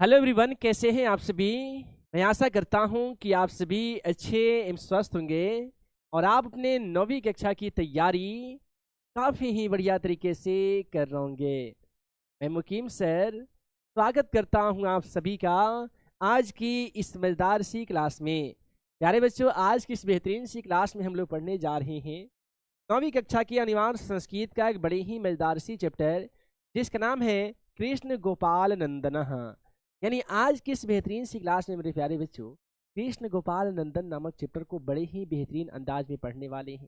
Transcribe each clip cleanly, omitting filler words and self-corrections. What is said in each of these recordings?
Hello everyone, कैसे हैं आप सभी। मैं आशा करता हूं कि आप सभी अच्छे एवं स्वस्थ होंगे और आप अपने 9वीं कक्षा की तैयारी काफ़ी ही बढ़िया तरीके से कर रहे होंगे। मैं मुकीम सर स्वागत करता हूं आप सभी का आज की इस मज़ेदार सी क्लास में। प्यारे बच्चों, आज की इस बेहतरीन सी क्लास में हम लोग पढ़ने जा रहे हैं 9वीं कक्षा की अनिवार्य संस्कृत का एक बड़ी ही मज़ेदार सी चैप्टर, जिसका नाम है कृष्ण गोपाल नंदनः। यानी आज की इस बेहतरीन सी क्लास में मेरे प्यारे बच्चों कृष्ण गोपाल नंदन नामक चैप्टर को बड़े ही बेहतरीन अंदाज में पढ़ने वाले हैं।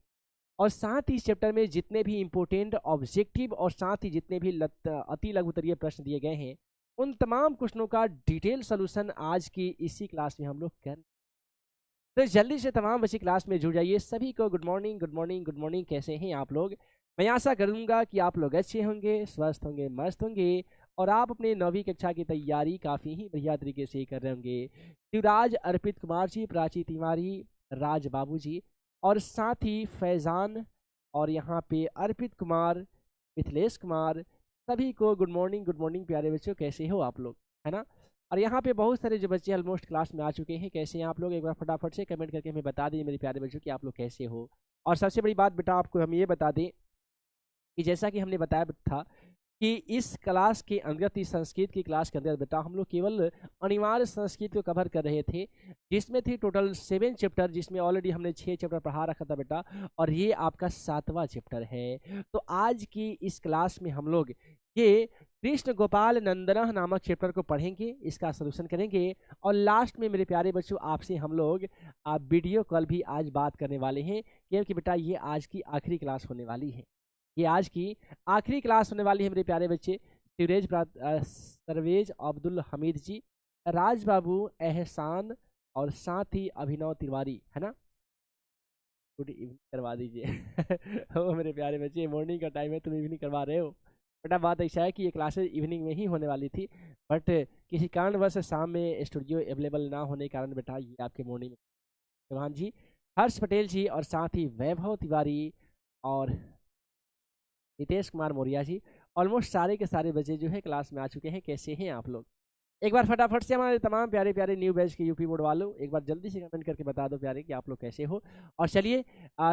और साथ ही इस चैप्टर में जितने भी इंपॉर्टेंट ऑब्जेक्टिव और साथ ही जितने भी अति लघु उत्तरीय प्रश्न दिए गए हैं, उन तमाम क्वेश्चनों का डिटेल सोल्यूशन आज की इसी क्लास में हम लोग कर। तो जल्दी से तमाम बच्चे क्लास में जुड़ जाइए। सभी को good morning, good morning, good morning. कैसे हैं आप लोग। मैं आशा करूंगा कि आप लोग अच्छे होंगे, स्वस्थ होंगे, मस्त होंगे और आप अपने 9वीं कक्षा की तैयारी काफ़ी ही बढ़िया तरीके से कर रहे होंगे। शिवराज, अर्पित कुमार जी, प्राची तिवारी, राज बाबू जी और साथ ही फैज़ान और यहाँ पे अर्पित कुमार, मिथिलेश कुमार, सभी को गुड मॉर्निंग, गुड मॉर्निंग प्यारे बच्चों। कैसे हो आप लोग, है ना। और यहाँ पे बहुत सारे जो बच्चे ऑलमोस्ट क्लास में आ चुके हैं। कैसे हैं आप लोग, एक बार फटाफट से कमेंट करके हमें बता दीजिए मेरे प्यारे बच्चों कि आप लोग कैसे हो। और सबसे बड़ी बात बेटा, आपको हम ये बता दें कि जैसा कि हमने बताया था कि इस क्लास के अंतर्गत, इस संस्कृत की क्लास के अंदर बेटा हम लोग केवल अनिवार्य संस्कृत को कवर कर रहे थे, जिसमें थी टोटल 7 चैप्टर, जिसमें ऑलरेडी हमने 6 चैप्टर पढ़ा रखा था बेटा, और ये आपका 7वां चैप्टर है। तो आज की इस क्लास में हम लोग ये कृष्ण गोपाल नंदनः नामक चैप्टर को पढ़ेंगे, इसका सोल्यूशन करेंगे और लास्ट में मेरे प्यारे बच्चों आपसे हम लोग वीडियो कॉल भी आज बात करने वाले हैं, क्योंकि बेटा ये आज की आखिरी क्लास होने वाली है। ये आज की आखिरी क्लास होने वाली है मेरे प्यारे बच्चे। सरवेज अब्दुल हमीद जी, राज बाबू, एहसान और साथ ही अभिनव तिवारी, है ना। गुड इवनिंग करवा दीजिए ओ मेरे प्यारे बच्चे, मॉर्निंग का टाइम है, तुम इवनिंग करवा रहे हो बेटा। बात ऐसा है कि ये क्लासेस इवनिंग में ही होने वाली थी, बट किसी कारणवश शाम में स्टूडियो अवेलेबल ना होने के कारण बेटा ये आपके मॉर्निंग में चौहान जी, हर्ष पटेल जी और साथ ही वैभव तिवारी और नितेश कुमार मौर्य जी, ऑलमोस्ट सारे के सारे बच्चे जो है क्लास में आ चुके हैं। कैसे हैं आप लोग। एक बार फटाफट से हमारे तमाम प्यारे प्यारे न्यू बैच के यूपी बोर्ड वालों एक बार जल्दी से कमेंट करके बता दो प्यारे कि आप लोग कैसे हो। और चलिए,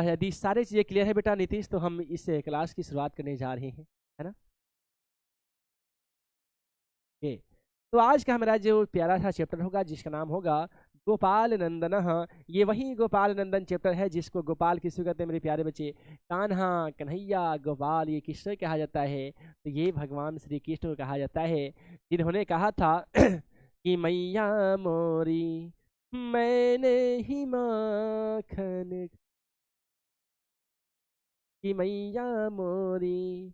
यदि सारी चीज़ें क्लियर है बेटा नीतीश, तो हम इस क्लास की शुरुआत करने जा रहे हैं, है ना। ये तो आज का हमारा जो प्यारा सा चैप्टर होगा, जिसका नाम होगा गोपाल नंदनः। ये वही गोपाल नंदन चैप्टर है जिसको गोपाल किसको कहते हैं मेरे प्यारे बच्चे, कान्हा, कन्हैया, गोपाल, ये किससे कहा जाता है, तो ये भगवान श्री कृष्ण को कहा जाता है, जिन्होंने कहा था कि मैया मोरी मैंने ही माखन, कि मैया मोरी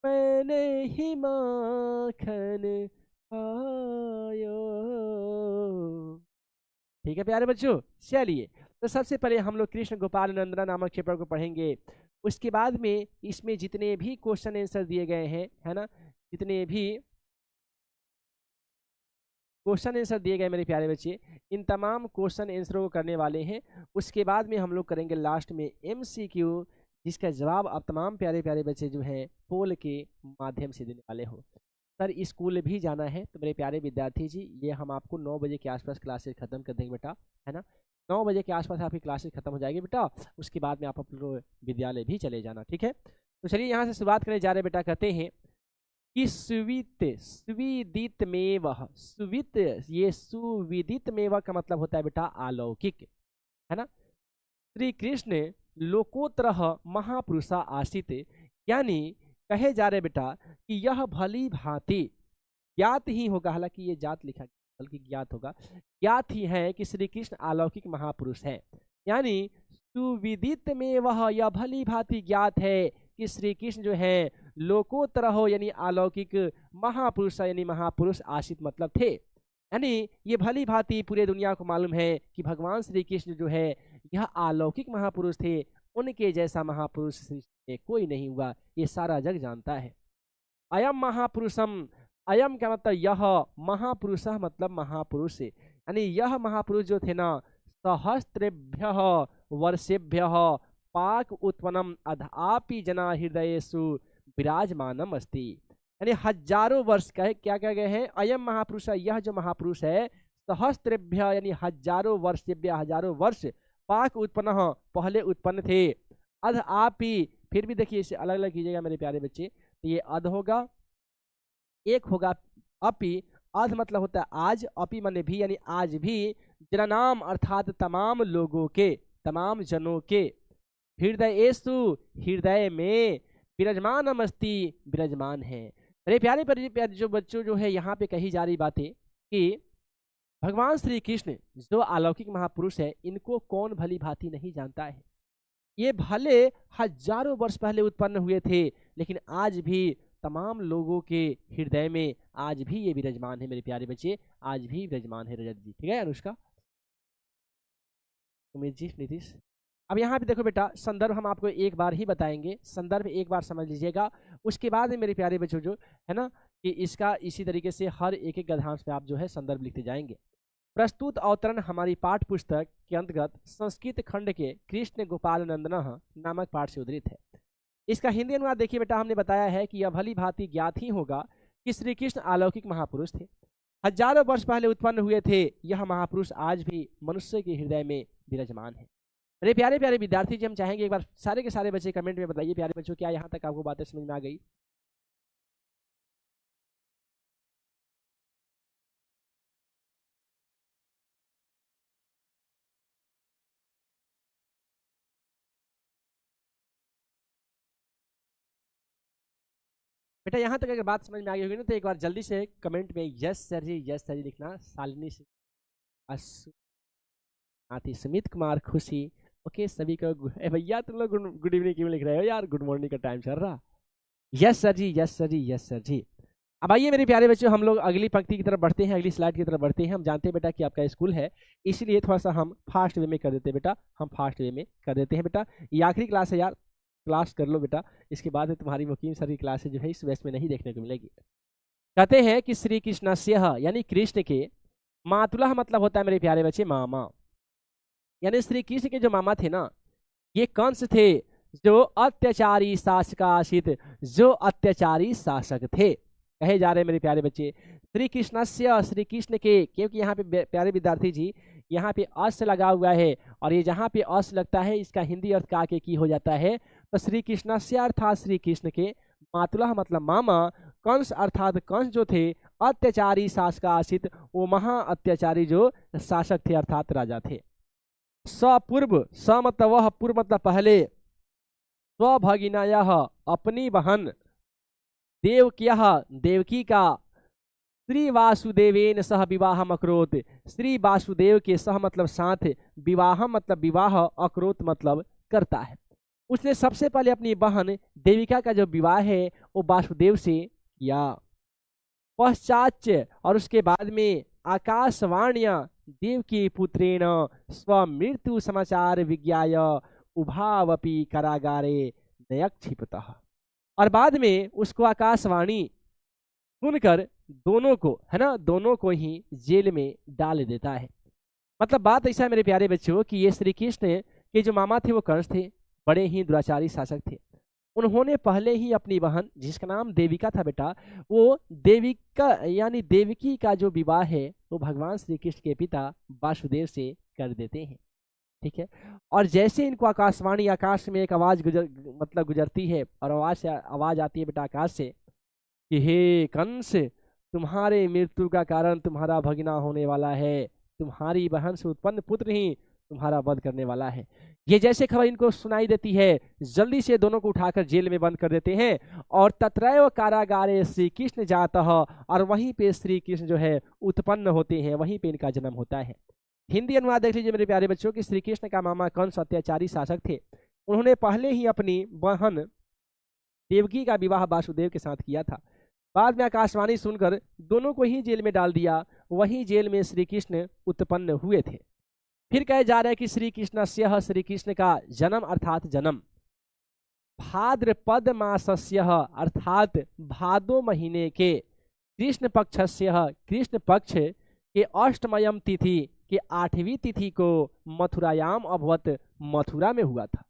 मैंने ही माखन आयो। ठीक है प्यारे बच्चों, चलिए तो सबसे पहले हम लोग कृष्ण गोपाल नंदना नामक चैप्टर को पढ़ेंगे। उसके बाद में इसमें जितने भी क्वेश्चन आंसर दिए गए हैं, है ना, जितने भी क्वेश्चन आंसर दिए गए मेरे प्यारे बच्चे, इन तमाम क्वेश्चन आंसरों को करने वाले हैं। उसके बाद में हम लोग करेंगे लास्ट में MCQ, जिसका जवाब आप तमाम प्यारे प्यारे बच्चे जो हैं पोल के माध्यम से देने वाले हो। सर स्कूल भी जाना है तो मेरे प्यारे विद्यार्थी जी, ये हम आपको 9 बजे के आसपास क्लासेस खत्म कर देंगे बेटा, है ना। 9 बजे के आसपास आपकी क्लासेस खत्म हो जाएगी बेटा। उसके बाद में आप अपने विद्यालय भी चले जाना, ठीक है। तो चलिए यहाँ से शुरुआत करने जा रहे बेटा। कहते हैं कि सुविदित में वह सुवित, ये सुविदित में वह का मतलब होता है बेटा अलौकिक, है ना। श्री कृष्ण लोकोत्तरः महापुरुषा आसित, यानी कहे जा रहे बेटा कि यह भली भांति ज्ञात ही होगा, हालांकि ये जात लिखा बल्कि ज्ञात होगा, ज्ञात ही है कि श्री कृष्ण अलौकिक महापुरुष है। यानी सुविदित में वह, यह भली भांति ज्ञात है कि श्री कृष्ण जो है लोकोत्तर हो, यानी अलौकिक महापुरुष, यानी महापुरुष आशित मतलब थे। यानी ये भली भांति पूरे दुनिया को मालूम है कि भगवान श्री कृष्ण जो है यह अलौकिक महापुरुष थे, उनके जैसा महापुरुष कोई नहीं हुआ, ये सारा जग जानता है। अयम महापुरुषम, अयम क्या मतलब यह, महापुरुष मतलब महापुरुष, यानी यह महापुरुष जो थे ना, सहस्रेभ्य वर्षेभ्य पाक उत्पन्नम अधापि जना हृदयेषु विराजमानम अस्ति। यानी हजारों वर्ष का है। क्या क्या गए हैं, अयम महापुरुष, यह जो महापुरुष है, सहस्त्रभ्य यानी हजारों वर्ष, हजारों वर्ष, पाक उत्पन्न पहले उत्पन्न थे, अध आप ही, फिर भी देखिए इसे अलग अलग कीजिएगा मेरे प्यारे बच्चे, तो ये अध होगा, एक होगा अपि, अध मतलब होता है आज, अपि माने भी, यानी आज भी, जनानाम अर्थात तमाम लोगों के, तमाम जनों के, हृदयेषु हृदय में, विराजमान अमस्ति विराजमान है। मेरे प्यारे प्यारे जो बच्चों जो है यहाँ पे कही जा रही बातें कि भगवान श्री कृष्ण जो अलौकिक महापुरुष है, इनको कौन भली भांति नहीं जानता है। ये भले हजारों वर्ष पहले उत्पन्न हुए थे, लेकिन आज भी तमाम लोगों के हृदय में आज भी ये विराजमान है मेरे प्यारे बच्चे, आज भी विराजमान है। रजत जी ठीक है, अनुष्का, उमेश जी, नीतीश। अब यहाँ पे देखो बेटा, संदर्भ हम आपको एक बार ही बताएंगे, संदर्भ एक बार समझ लीजिएगा, उसके बाद में मेरे प्यारे बच्चों जो है ना कि इसका इसी तरीके से हर एक एक गद्यांश पे आप जो है संदर्भ लिखते जाएंगे। प्रस्तुत अवतरण हमारी पाठ पुस्तक के अंतर्गत संस्कृत खंड के कृष्ण गोपाल नंदन नामक पाठ से उद्धृत है। इसका हिंदी अनुवाद देखिए बेटा, हमने बताया है कि यह भली भांति ज्ञात ही होगा कि श्री कृष्ण अलौकिक महापुरुष थे, हजारों वर्ष पहले उत्पन्न हुए थे। यह महापुरुष आज भी मनुष्य के हृदय में विराजमान है। मेरे प्यारे प्यारे विद्यार्थी जी, हम चाहेंगे एक बार सारे के सारे बच्चे कमेंट में बताइए प्यारे बच्चों, क्या यहाँ तक आपको बातें समझ में आ गई। बेटा यहाँ तक अगर बात समझ में आ गई होगी ना, तो एक बार जल्दी से कमेंट में यस सर जी, यस सर जी लिखना। शालिनी आती, सुमित कुमार, खुशी, ओके सभी को भैया तुम लोग गुड इवनिंग क्यों लिख रहे हो यार, गुड मॉर्निंग का टाइम चल रहा। यस सर जी, यस सर जी, यस सर जी। अब आइए मेरे प्यारे बच्चों, हम लोग अगली पंक्ति की तरफ बढ़ते हैं, अगली स्लाइड की तरफ बढ़ते हैं। हम जानते हैं बेटा कि आपका स्कूल है, इसलिए थोड़ा सा हम फास्ट वे में कर देते हैं बेटा, हम फास्ट वे में कर देते हैं बेटा। ये आखिरी क्लास है यार, क्लास कर लो बेटा, इसके बाद तुम्हारी मुकीम सर की क्लास जो है इस बैच में नहीं देखने को मिलेगी। कहते हैं कि श्री कृष्ण से यानी कृष्ण के, मातुला मतलब होता है मेरे प्यारे बच्चे मामा, यानी श्री कृष्ण के जो मामा थे ना, ये कंस थे, जो अत्याचारी शासकाशित, जो अत्याचारी शासक थे कहे जा रहे मेरे प्यारे बच्चे। श्री कृष्ण से, श्री कृष्ण के, क्योंकि यहाँ पे प्यारे विद्यार्थी जी यहाँ पे अस लगा हुआ है, और ये जहाँ पे अस लगता है इसका हिंदी अर्थ का के की हो जाता है। तो श्री कृष्ण से अर्थात श्री कृष्ण के, मातुला मतलब मामा, कंस अर्थात कंस जो थे, अत्याचारी शासकाशित, वो महा अत्याचारी जो शासक थे अर्थात राजा थे। सपूर्व, स मतलब वह, पूर्व मतलब पहले, स्वभगिनायः अपनी बहन, देवक्यः देवकी का, श्री वासुदेवेन सह विवाह अकरोत, श्री वासुदेव के सह मतलब साथ, विवाह मतलब विवाह, अकरोत मतलब करता है। उसने सबसे पहले अपनी बहन देविका का जो विवाह है वो वासुदेव से किया। पश्चात और उसके बाद में आकाशवाण्या देवकी पुत्रेण स्वमृत्यु समाचार विज्ञाय उभावपि कारागारे नयक्षिपतः, और बाद में उसको आकाशवाणी सुनकर दोनों को, है ना, दोनों को ही जेल में डाल देता है। मतलब बात ऐसा है मेरे प्यारे बच्चों कि ये श्री कृष्ण के जो मामा थे वो कंस थे, बड़े ही दुराचारी शासक थे। उन्होंने पहले ही अपनी बहन जिसका नाम देविका था बेटा, वो देविका यानी देवकी का जो विवाह है वो भगवान श्री कृष्ण के पिता वासुदेव से कर देते हैं। ठीक है, और जैसे इनको आकाशवाणी, आकाश में एक आवाज गुजरती है, और आवाज आती है बेटा आकाश से कि हे कंस, तुम्हारे मृत्यु का कारण तुम्हारा भगना होने वाला है, तुम्हारी बहन से उत्पन्न पुत्र ही तुम्हारा वध करने वाला है। ये जैसे खबर इनको सुनाई देती है, जल्दी से दोनों को उठाकर जेल में बंद कर देते हैं, और तत्रैव कारागारे श्री कृष्ण जातः, और वहीं पे श्री कृष्ण जो है उत्पन्न होते हैं, वहीं पे इनका जन्म होता है। हिंदी अनुवाद देख लीजिए मेरे प्यारे बच्चों कि श्री कृष्ण का मामा कंस अत्याचारी शासक थे। उन्होंने पहले ही अपनी बहन देवकी का विवाह वासुदेव के साथ किया था। बाद में आकाशवाणी सुनकर दोनों को ही जेल में डाल दिया, वहीं जेल में श्री कृष्ण उत्पन्न हुए थे। फिर कहे जा रहा है कि श्री कृष्ण से, श्री कृष्ण का जन्म अर्थात जन्म, भाद्रपद मासस्य अर्थात भादो महीने के, कृष्ण पक्षस्य कृष्ण पक्ष के, अष्टमयम तिथि के 8वीं तिथि को, मथुरायाम अभवत मथुरा में हुआ था।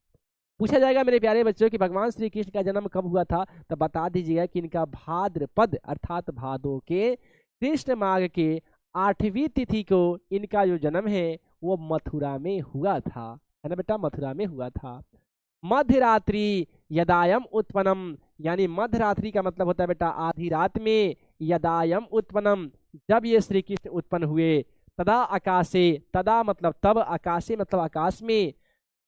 पूछा जाएगा मेरे प्यारे बच्चों कि भगवान श्री कृष्ण का जन्म कब हुआ था, तो बता दीजिएगा कि इनका भाद्रपद अर्थात भादो के कृष्ण माघ के 8वीं तिथि को इनका जो जन्म है वो मथुरा में हुआ था, है ना बेटा, मथुरा में हुआ था। मध्यरात्रि यदायम उत्पन्नम, यानी मध्यरात्रि का मतलब होता है बेटा आधी रात में, यदायम उत्पन्नम जब ये श्री कृष्ण उत्पन्न हुए, तदा आकाशे, तदा मतलब तब, आकाशे मतलब आकाश में,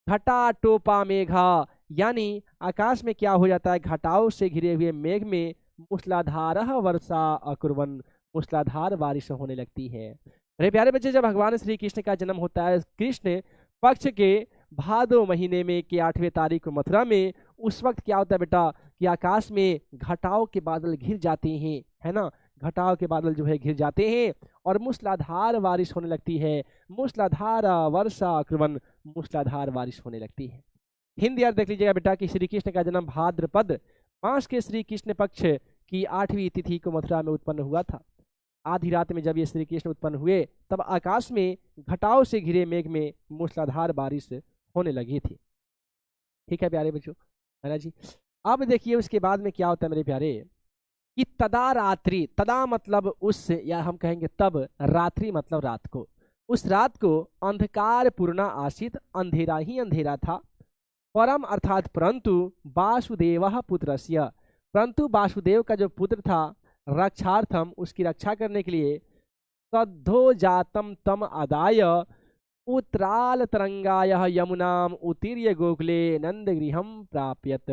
घटा टोपा मेघा, यानी आकाश में क्या हो जाता है, घटाओं से घिरे हुए मेघ में मूसलाधार वर्षा अकुर्वन, मूसलाधार बारिश होने लगती है। अरे प्यारे बच्चे, जब भगवान श्री कृष्ण का जन्म होता है कृष्ण पक्ष के भादो महीने में के 8वें तारीख को मथुरा में, उस वक्त क्या होता है बेटा कि आकाश में घटाओं के बादल घिर जाते हैं, है ना, घटाओं के बादल जो है घिर जाते हैं और मूसलाधार बारिश होने लगती है, मूसलाधार वर्षा क्रमण, मूसलाधार बारिश होने लगती है। हिंदी याद देख लीजिएगा बेटा कि श्री कृष्ण का जन्म भाद्रपद मास के श्री कृष्ण पक्ष की 8वीं तिथि को मथुरा में उत्पन्न हुआ था। आधी रात में जब ये श्री कृष्ण उत्पन्न हुए तब आकाश में घटाओं से घिरे मेघ में मूसलाधार बारिश होने लगी थी। ठीक है प्यारे बच्चों, है ना जी। अब देखिए उसके बाद में क्या होता है मेरे प्यारे कि तदा रात्रि, तदा मतलब उस, या हम कहेंगे तब, रात्रि मतलब रात को, उस रात को अंधकार पूर्णा आसित, अंधेरा ही अंधेरा था। परम अर्थात परंतु वासुदेव पुत्रस्य, परंतु वासुदेव का जो पुत्र था, रक्षार्थम उसकी रक्षा करने के लिए, सद्धो जातम तम आदाय उत्तराल तरंगाय यमुनाम उत्तीर्य गोकुले नंद गृहम प्राप्यत,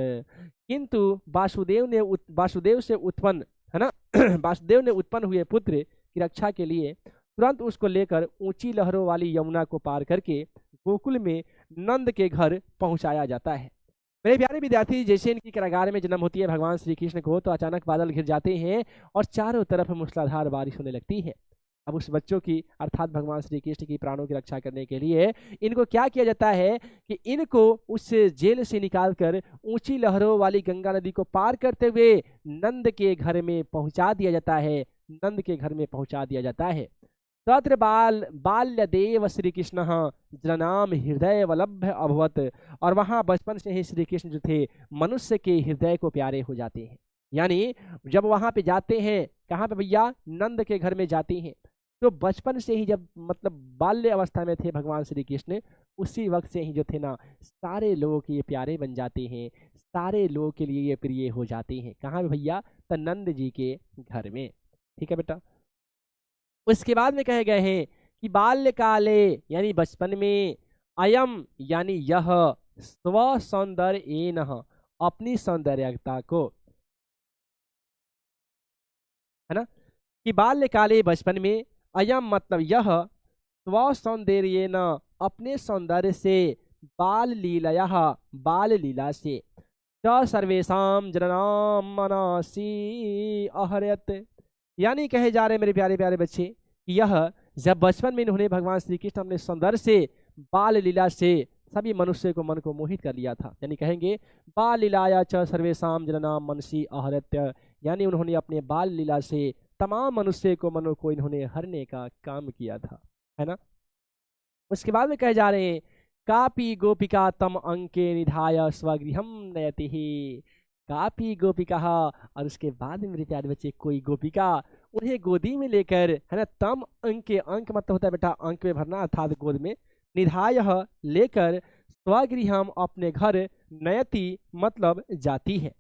किंतु वासुदेव से उत्पन्न, है ना वासुदेव ने उत्पन्न हुए पुत्र की रक्षा के लिए तुरंत उसको लेकर ऊंची लहरों वाली यमुना को पार करके गोकुल में नंद के घर पहुंचाया जाता है। मेरे प्यारे विद्यार्थी, जैसे इनकी कारागार में जन्म होती है भगवान श्री कृष्ण को, तो अचानक बादल घिर जाते हैं और चारों तरफ मूसलाधार बारिश होने लगती है। अब उस बच्चों की अर्थात भगवान श्री कृष्ण की प्राणों की रक्षा करने के लिए इनको क्या किया जाता है कि इनको उस जेल से निकालकर ऊंची लहरों वाली गंगा नदी को पार करते हुए नंद के घर में पहुंचा दिया जाता है, नंद के घर में पहुंचा दिया जाता है। तत्र बाल्यदेव श्री कृष्ण जननाम हृदय वल्लभ अभवत, और वहां बचपन से ही श्री कृष्ण जो थे मनुष्य के हृदय को प्यारे हो जाते हैं। यानी जब वहां पे जाते हैं, कहाँ पे भैया, नंद के घर में जाते हैं, तो बचपन से ही जब मतलब बाल्य अवस्था में थे भगवान श्री कृष्ण, उसी वक्त से ही जो थे ना सारे लोगों के ये प्यारे बन जाते हैं, सारे लोगों के लिए ये प्रिय हो जाते हैं। कहाँ पे भैया, तो नंद जी के घर में। ठीक है बेटा। उसके बाद में कहे गए हैं कि बाल्यकाले यानी बचपन में, अयम यानी यह, स्व सौंदर्य, अपनी सौंदर्यता को, है ना, कि बाल्यकाले बचपन में, अयम मतलब यह, स्व सौंदर्य न अपने सौंदर्य से, बाल लीला, बाल लीला से, च सर्वेशम जननाम मनसी अहरत, यानी कहे जा रहे मेरे प्यारे प्यारे बच्चे कि यह जब बचपन में इन्होंने भगवान श्री कृष्ण अपने सौंदर्य से, बाल लीला से सभी मनुष्य को मन को मोहित कर लिया था। यानी कहेंगे बाल लीलाया च सर्वेशम जननाम मनसी अहरत्य, यानी उन्होंने अपने बाल लीला से तमाम मनुष्य को मनो को इन्होंने हरने का काम किया था, है ना। उसके बाद में कहे जा रहे हैं कापी गोपिका तम अंके निधाय स्वगृहम नयति ही, कापी गोपिका, और उसके बाद में मेरे प्यारे बच्चे कोई गोपिका उन्हें गोदी में लेकर, है ना, तम अंके, अंक मतलब होता है बेटा अंक में भरना अर्थात गोद में, निधाय लेकर, स्वगृहम अपने घर, नयति मतलब जाती है,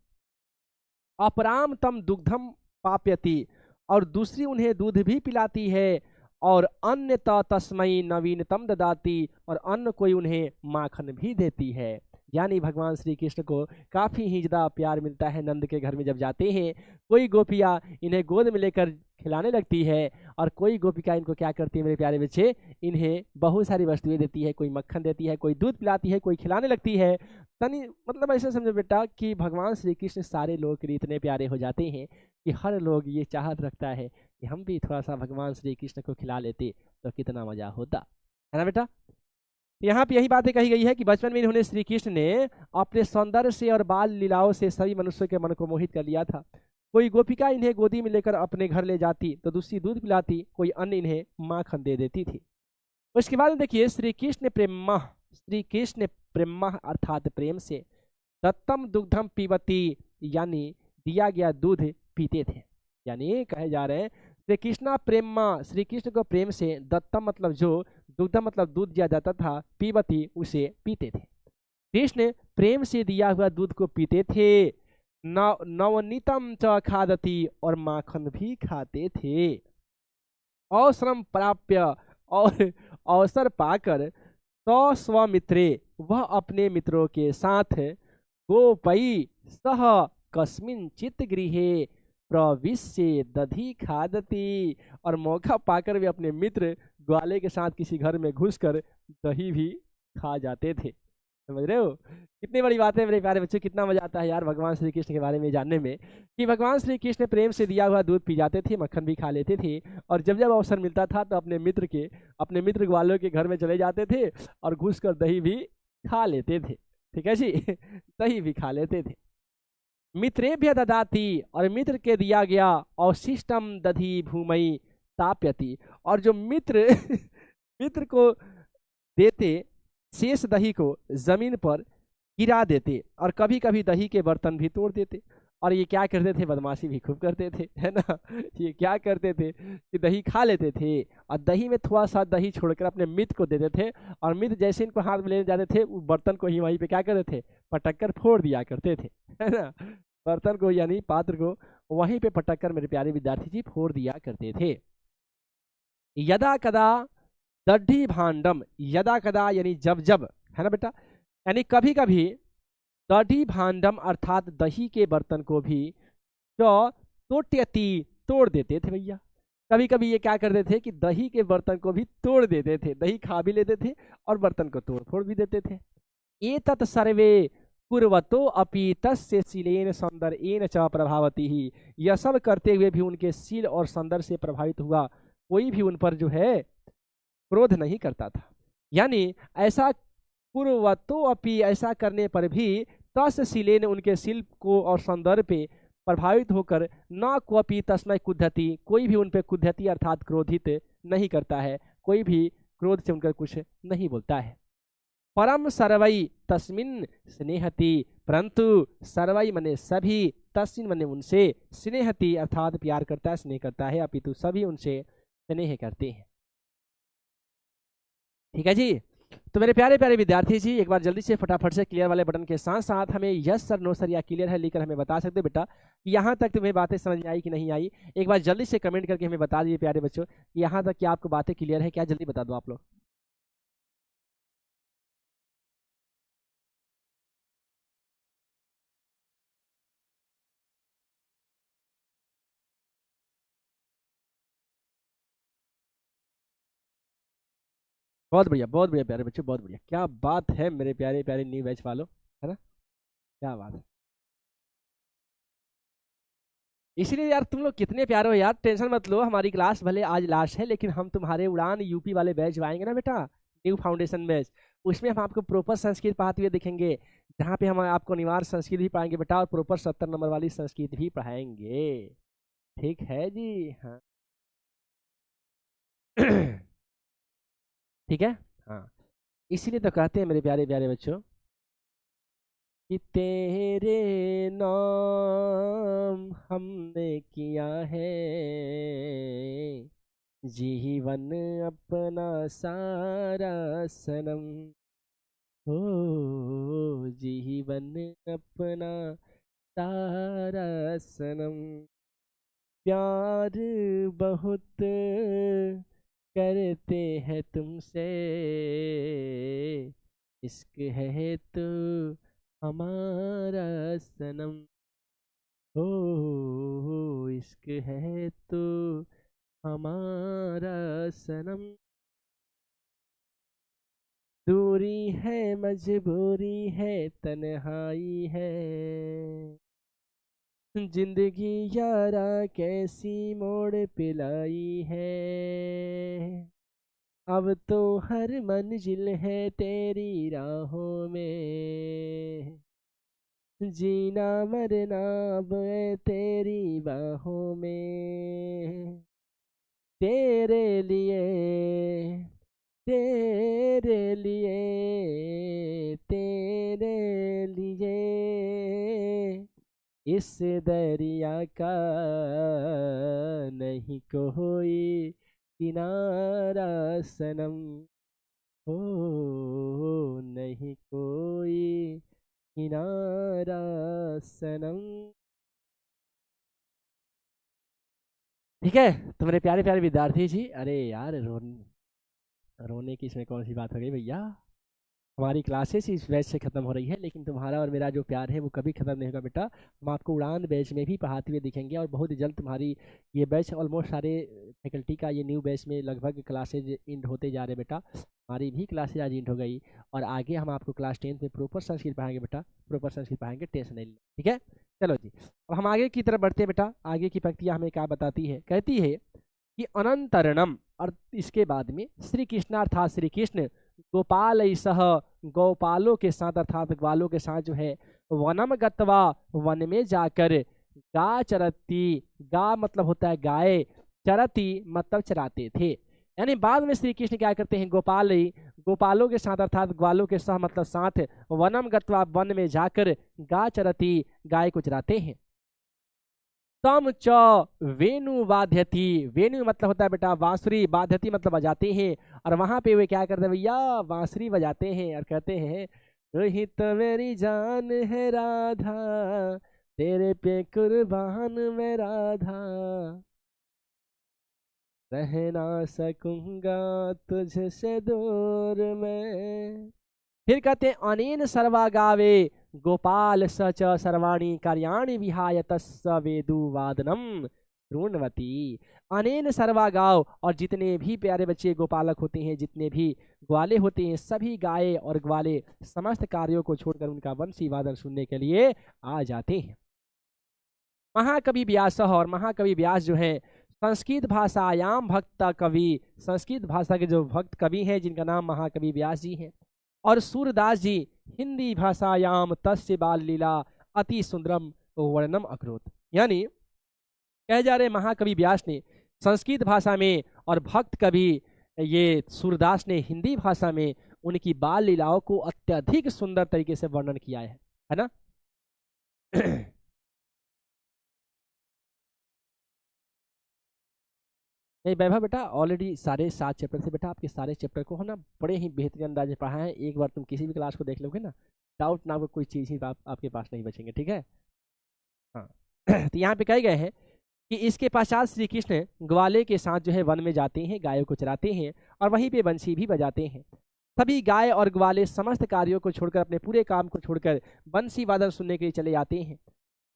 अपराम तम दुग्धम पाप्यति, और दूसरी उन्हें दूध भी पिलाती है, और अन्य तस्मई नवीनतम ददाती, और अन्य कोई उन्हें माखन भी देती है। यानी भगवान श्री कृष्ण को काफ़ी ही ज़्यादा प्यार मिलता है नंद के घर में जब जाते हैं। कोई गोपियाँ इन्हें गोद में लेकर खिलाने लगती है, और कोई गोपिका इनको क्या करती है मेरे प्यारे बच्चे, इन्हें बहुत सारी वस्तुएं देती है, कोई मक्खन देती है, कोई दूध पिलाती है, कोई खिलाने लगती है। तनी मतलब ऐसा समझो बेटा कि भगवान श्री कृष्ण सारे लोगों के लिए इतने प्यारे हो जाते हैं कि हर लोग ये चाहत रखता है कि हम भी थोड़ा सा भगवान श्री कृष्ण को खिला लेते तो कितना मजा होता, है ना बेटा। यहाँ पे यही बातें कही गई है कि बचपन में इन्होंने श्री कृष्ण ने अपने सौंदर्य से और बाल लीलाओं से सभी मनुष्यों के मन को मोहित कर लिया था। कोई गोपिका इन्हें गोदी में लेकर अपने घर ले जाती तो दूसरी दूध पिलाती, कोई अन्य इन्हें माखन दे देती थी। उसके बाद देखिए श्री कृष्ण प्रेम श्री कृष्ण प्रेम अर्थात प्रेम से दत्तम दुग्धम पीबती यानी दिया गया दूध पीते थे। यानी कहे जा रहे हैं श्री कृष्णा प्रेम, श्री कृष्ण को प्रेम से दत्तम मतलब जो, दुग्धम मतलब दूध दिया जाता था, पीबती उसे पीते थे। कृष्ण प्रेम से दिया हुआ दूध को पीते थे। नवनीतम च खादती और माखन भी खाते थे। अवसरम प्राप्य और अवसर पाकर तो स्वमित्रे वह अपने मित्रों के साथ गोपई सह कस्मिन चित गृहे प्रविश्य दधी खादती, और मौका पाकर वे अपने मित्र ग्वाले के साथ किसी घर में घुसकर दही भी खा जाते थे। समझ रहे हो कितनी बड़ी बात है मेरे प्यारे बच्चों। कितना मजा आता है यार भगवान श्री कृष्ण के बारे में जानने में, कि भगवान श्री कृष्ण प्रेम से दिया हुआ दूध पी जाते थे, मक्खन भी खा लेते थे, और जब जब अवसर मिलता था तो अपने मित्र ग्वालों के घर में चले जाते थे और घुस कर दही भी खा लेते थे। ठीक है जी दही भी खा लेते थे। मित्रेभ्य ददाती और मित्र के दिया गया अवशिष्टम दधी भूमि ताप्यति, और जो मित्र मित्र को देते शेष दही को जमीन पर गिरा देते, और कभी कभी दही के बर्तन भी तोड़ देते। और ये क्या करते थे, बदमाशी भी खूब करते थे, है ना। ये क्या करते थे कि दही खा लेते थे और दही में थोड़ा सा दही छोड़कर अपने मित्र को देते थे, और मित्र जैसे इनको हाथ में लेने जाते थे वो बर्तन को ही वहीं पे क्या करते थे, पटक कर फोड़ दिया करते थे, है ना। बर्तन को यानी पात्र को वहीं पे पटक कर मेरे प्यारे विद्यार्थी जी फोड़ दिया करते थे। यदा कदा दढ़ी भांडम, यदा कदा यानी जब जब, है ना बेटा, यानी कभी कभी दढ़ी भांडम अर्थात दही के बर्तन को भी तो तोट्यति तोड़ देते थे भैया। कभी कभी ये क्या करते थे कि दही के बर्तन को भी तोड़ देते थे, दही खा भी लेते थे और बर्तन को तोड़ फोड़ भी देते थे। एतत् सर्वे कुर्वतो अपि तस्य शीलेन सौंदर्येन च प्रभावती ही, यह सब करते हुए भी उनके शील और सौंदर्य से प्रभावित हुआ कोई भी उन पर जो है क्रोध नहीं करता था। यानी ऐसा कुर्वतो अपि, ऐसा करने पर भी तस्य शीलेन उनके शील को और सौंदर्य पे प्रभावित होकर न क्वपि तस्मै कुद्धति, कोई भी उन पे कुद्धति अर्थात क्रोधित नहीं करता है, कोई भी क्रोध से उनका कुछ नहीं बोलता है। परम सर्वई तस्मिन स्नेहति, परंतु सर्वई मने सभी, तस्मिन मने उनसे, स्नेहति अर्थात प्यार करता है, स्नेह करता है, अपितु सभी उनसे स्नेह करते हैं। ठीक है जी। तो मेरे प्यारे प्यारे विद्यार्थी जी, एक बार जल्दी से फटाफट से क्लियर वाले बटन के साथ साथ हमें यस सर, नो सर या क्लियर है लिखकर हमें बता सकते बेटा कि यहाँ तक तुम्हें बातें समझ में आई कि नहीं आई। एक बार जल्दी से कमेंट करके हमें बता दीजिए प्यारे बच्चों, यहाँ तक क्या आपको बातें क्लियर है क्या, जल्दी बता दो आप लोग। बहुत बढ़िया प्यारे बच्चों, बहुत बढ़िया, क्या बात है मेरे प्यारे प्यारे न्यू बैच वालों, है ना, क्या बात है। इसीलिए यार तुम लोग कितने प्यारे हो यार, टेंशन मत लो, हमारी क्लास भले आज लास्ट है लेकिन हम तुम्हारे उड़ान यूपी वाले बैच आएंगे ना बेटा, न्यू फाउंडेशन बैच, उसमें हम आपको प्रॉपर संस्कृत पढ़ाते हुए दिखेंगे, जहाँ पे हम आपको अनिवार्य संस्कृत भी पढ़ाएंगे बेटा, और प्रॉपर 70 नंबर वाली संस्कृत भी पढ़ाएंगे। ठीक है जी, हाँ। ठीक है, हाँ। इसीलिए तो कहते हैं मेरे प्यारे प्यारे बच्चों कि तेरे नाम हमने किया है जीवन अपना सारा सनम, हो जीवन अपना सारा सनम, प्यार बहुत करते हैं तुमसे, इश्क है तो हमारा सनम, हो इश्क है तो हमारा सनम, दूरी है मजबूरी है तन्हाई है, जिंदगी यारा कैसी मोड़ पिलाई है, अब तो हर मंजिल है तेरी राहों में, जीना मरना अब है तेरी बाहों में, तेरे लिए तेरे लिए इस दरिया का नहीं कोई किनारा सनम, हो नहीं कोई किनारा सनम। ठीक है, तो मेरे प्यारे प्यारे विद्यार्थी जी, अरे यार रोने की इसमें कौन सी बात हो गई भैया। हमारी क्लासेस इस बैच से ख़त्म हो रही है, लेकिन तुम्हारा और मेरा जो प्यार है वो कभी ख़त्म नहीं होगा बेटा। हम आपको उड़ान बैच में भी पढ़ाते हुए दिखेंगे, और बहुत ही जल्द तुम्हारी ये बैच ऑलमोस्ट सारे फैकल्टी का ये न्यू बैच में लगभग क्लासेज इंड होते जा रहे बेटा। हमारी भी क्लासेज आज इंड हो गई, और आगे हम आपको क्लास 10 में प्रॉपर संस्कृत पढ़ाएंगे बेटा, प्रॉपर संस्कृत पढ़ाएंगे, टेंशन नहीं लेना, ठीक है। चलो जी, अब हम आगे की तरफ बढ़ते हैं बेटा। आगे की पंक्तियाँ हमें क्या बताती है, कहती है कि अनंतरणम, और इसके बाद में श्री कृष्ण अर्थात श्री कृष्ण गोपाल सह, गोपालों के साथ अर्थात ग्वालों के साथ जो है, वनम गत्वा, वन में जाकर, गा चरती, गा मतलब होता है गाय, चरती मतलब चराते थे। यानी बाद में श्री कृष्ण क्या करते हैं, गोपालों के साथ अर्थात ग्वालों के साथ मतलब साथ, वनम गत्वा वन में जाकर, गा चरती गाय को चराते हैं। तम च वेणु वाद्यति, वेणु मतलब होता है बेटा बांसुरी, वाद्यति मतलब बजाते हैं, और वहां पे वे क्या करते हैं भैया, बांसुरी बजाते हैं और कहते हैं, रोहित मेरी जान है राधा, तेरे पे कुर्बान मैं राधा, रह ना सकूंगा तुझसे दूर में। फिर कहते हैं अनेन सर्वा गावे, गोपाल सच सर्वाणी कार्याणि विहाय तस्स वेदु वादनम श्रृण्वती। अनेन सर्वा गाव, और जितने भी प्यारे बच्चे गोपालक होते हैं, जितने भी ग्वाले होते हैं, सभी गाय और ग्वाले समस्त कार्यों को छोड़कर उनका वंशी वादन सुनने के लिए आ जाते हैं। महाकवि व्यास, और महाकवि व्यास जो है संस्कृत भाषायाम भक्त कवि, संस्कृत भाषा के जो भक्त कवि हैं जिनका नाम महाकवि व्यास जी हैं, और सूरदास जी हिंदी भाषायाम तस्य बाल लीला अति सुंदरम वर्णनम अकरोत। यानी कह जा रहे महाकवि व्यास ने संस्कृत भाषा में, और भक्त कवि ये सूरदास ने हिंदी भाषा में उनकी बाल लीलाओं को अत्यधिक सुंदर तरीके से वर्णन किया है ना। नहीं वैभव बेटा, ऑलरेडी सारे 7 चैप्टर से बेटा, आपके सारे चैप्टर को हम ना बड़े ही बेहतरीन अंदाज में पढ़ा है। एक बार तुम किसी भी क्लास को देख लोगे ना, डाउट ना कोई चीज़ ही आपके पास नहीं बचेंगे, ठीक है। हाँ तो यहाँ पे कहे गए हैं कि इसके पश्चात श्री कृष्ण ग्वाले के साथ जो है वन में जाते हैं, गायों को चराते हैं, और वहीं पे बंसी भी बजाते हैं। सभी गाय और ग्वाले समस्त कार्यों को छोड़कर, अपने पूरे काम को छोड़कर बंसी वादन सुनने के लिए चले जाते हैं।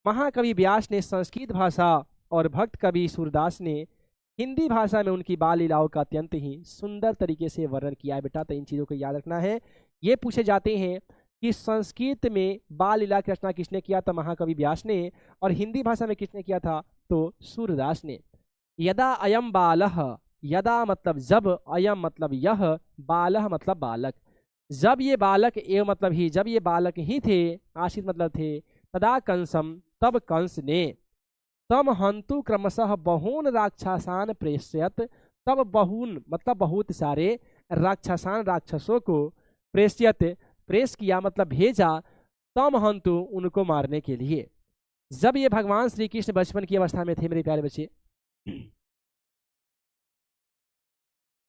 महाकवि व्यास ने संस्कृत भाषा, और भक्त कवि सूरदास ने हिंदी भाषा में उनकी बाल लीलाओं का अत्यंत ही सुंदर तरीके से वर्णन किया है बेटा। तो इन चीज़ों को याद रखना है। ये पूछे जाते हैं कि संस्कृत में बाल लीला की रचना किसने किया, तो महाकवि व्यास ने, और हिंदी भाषा में किसने किया था, तो सूरदास ने। यदा अयम बालह, यदा मतलब जब, अयम मतलब यह, बालह मतलब बालक, जब ये बालक, एवं मतलब ही, जब ये बालक ही थे, आश्रित मतलब थे, तदा कंसम तब कंस ने, तम हंतु क्रमशः बहून राक्षसान प्रेष्यत, तब बहून मतलब बहुत सारे, राक्षसान राक्षसों को, प्रेष्यत प्रेष किया मतलब भेजा, तम हंतु उनको मारने के लिए। जब ये भगवान श्री कृष्ण बचपन की अवस्था में थे मेरे प्यारे बच्चे,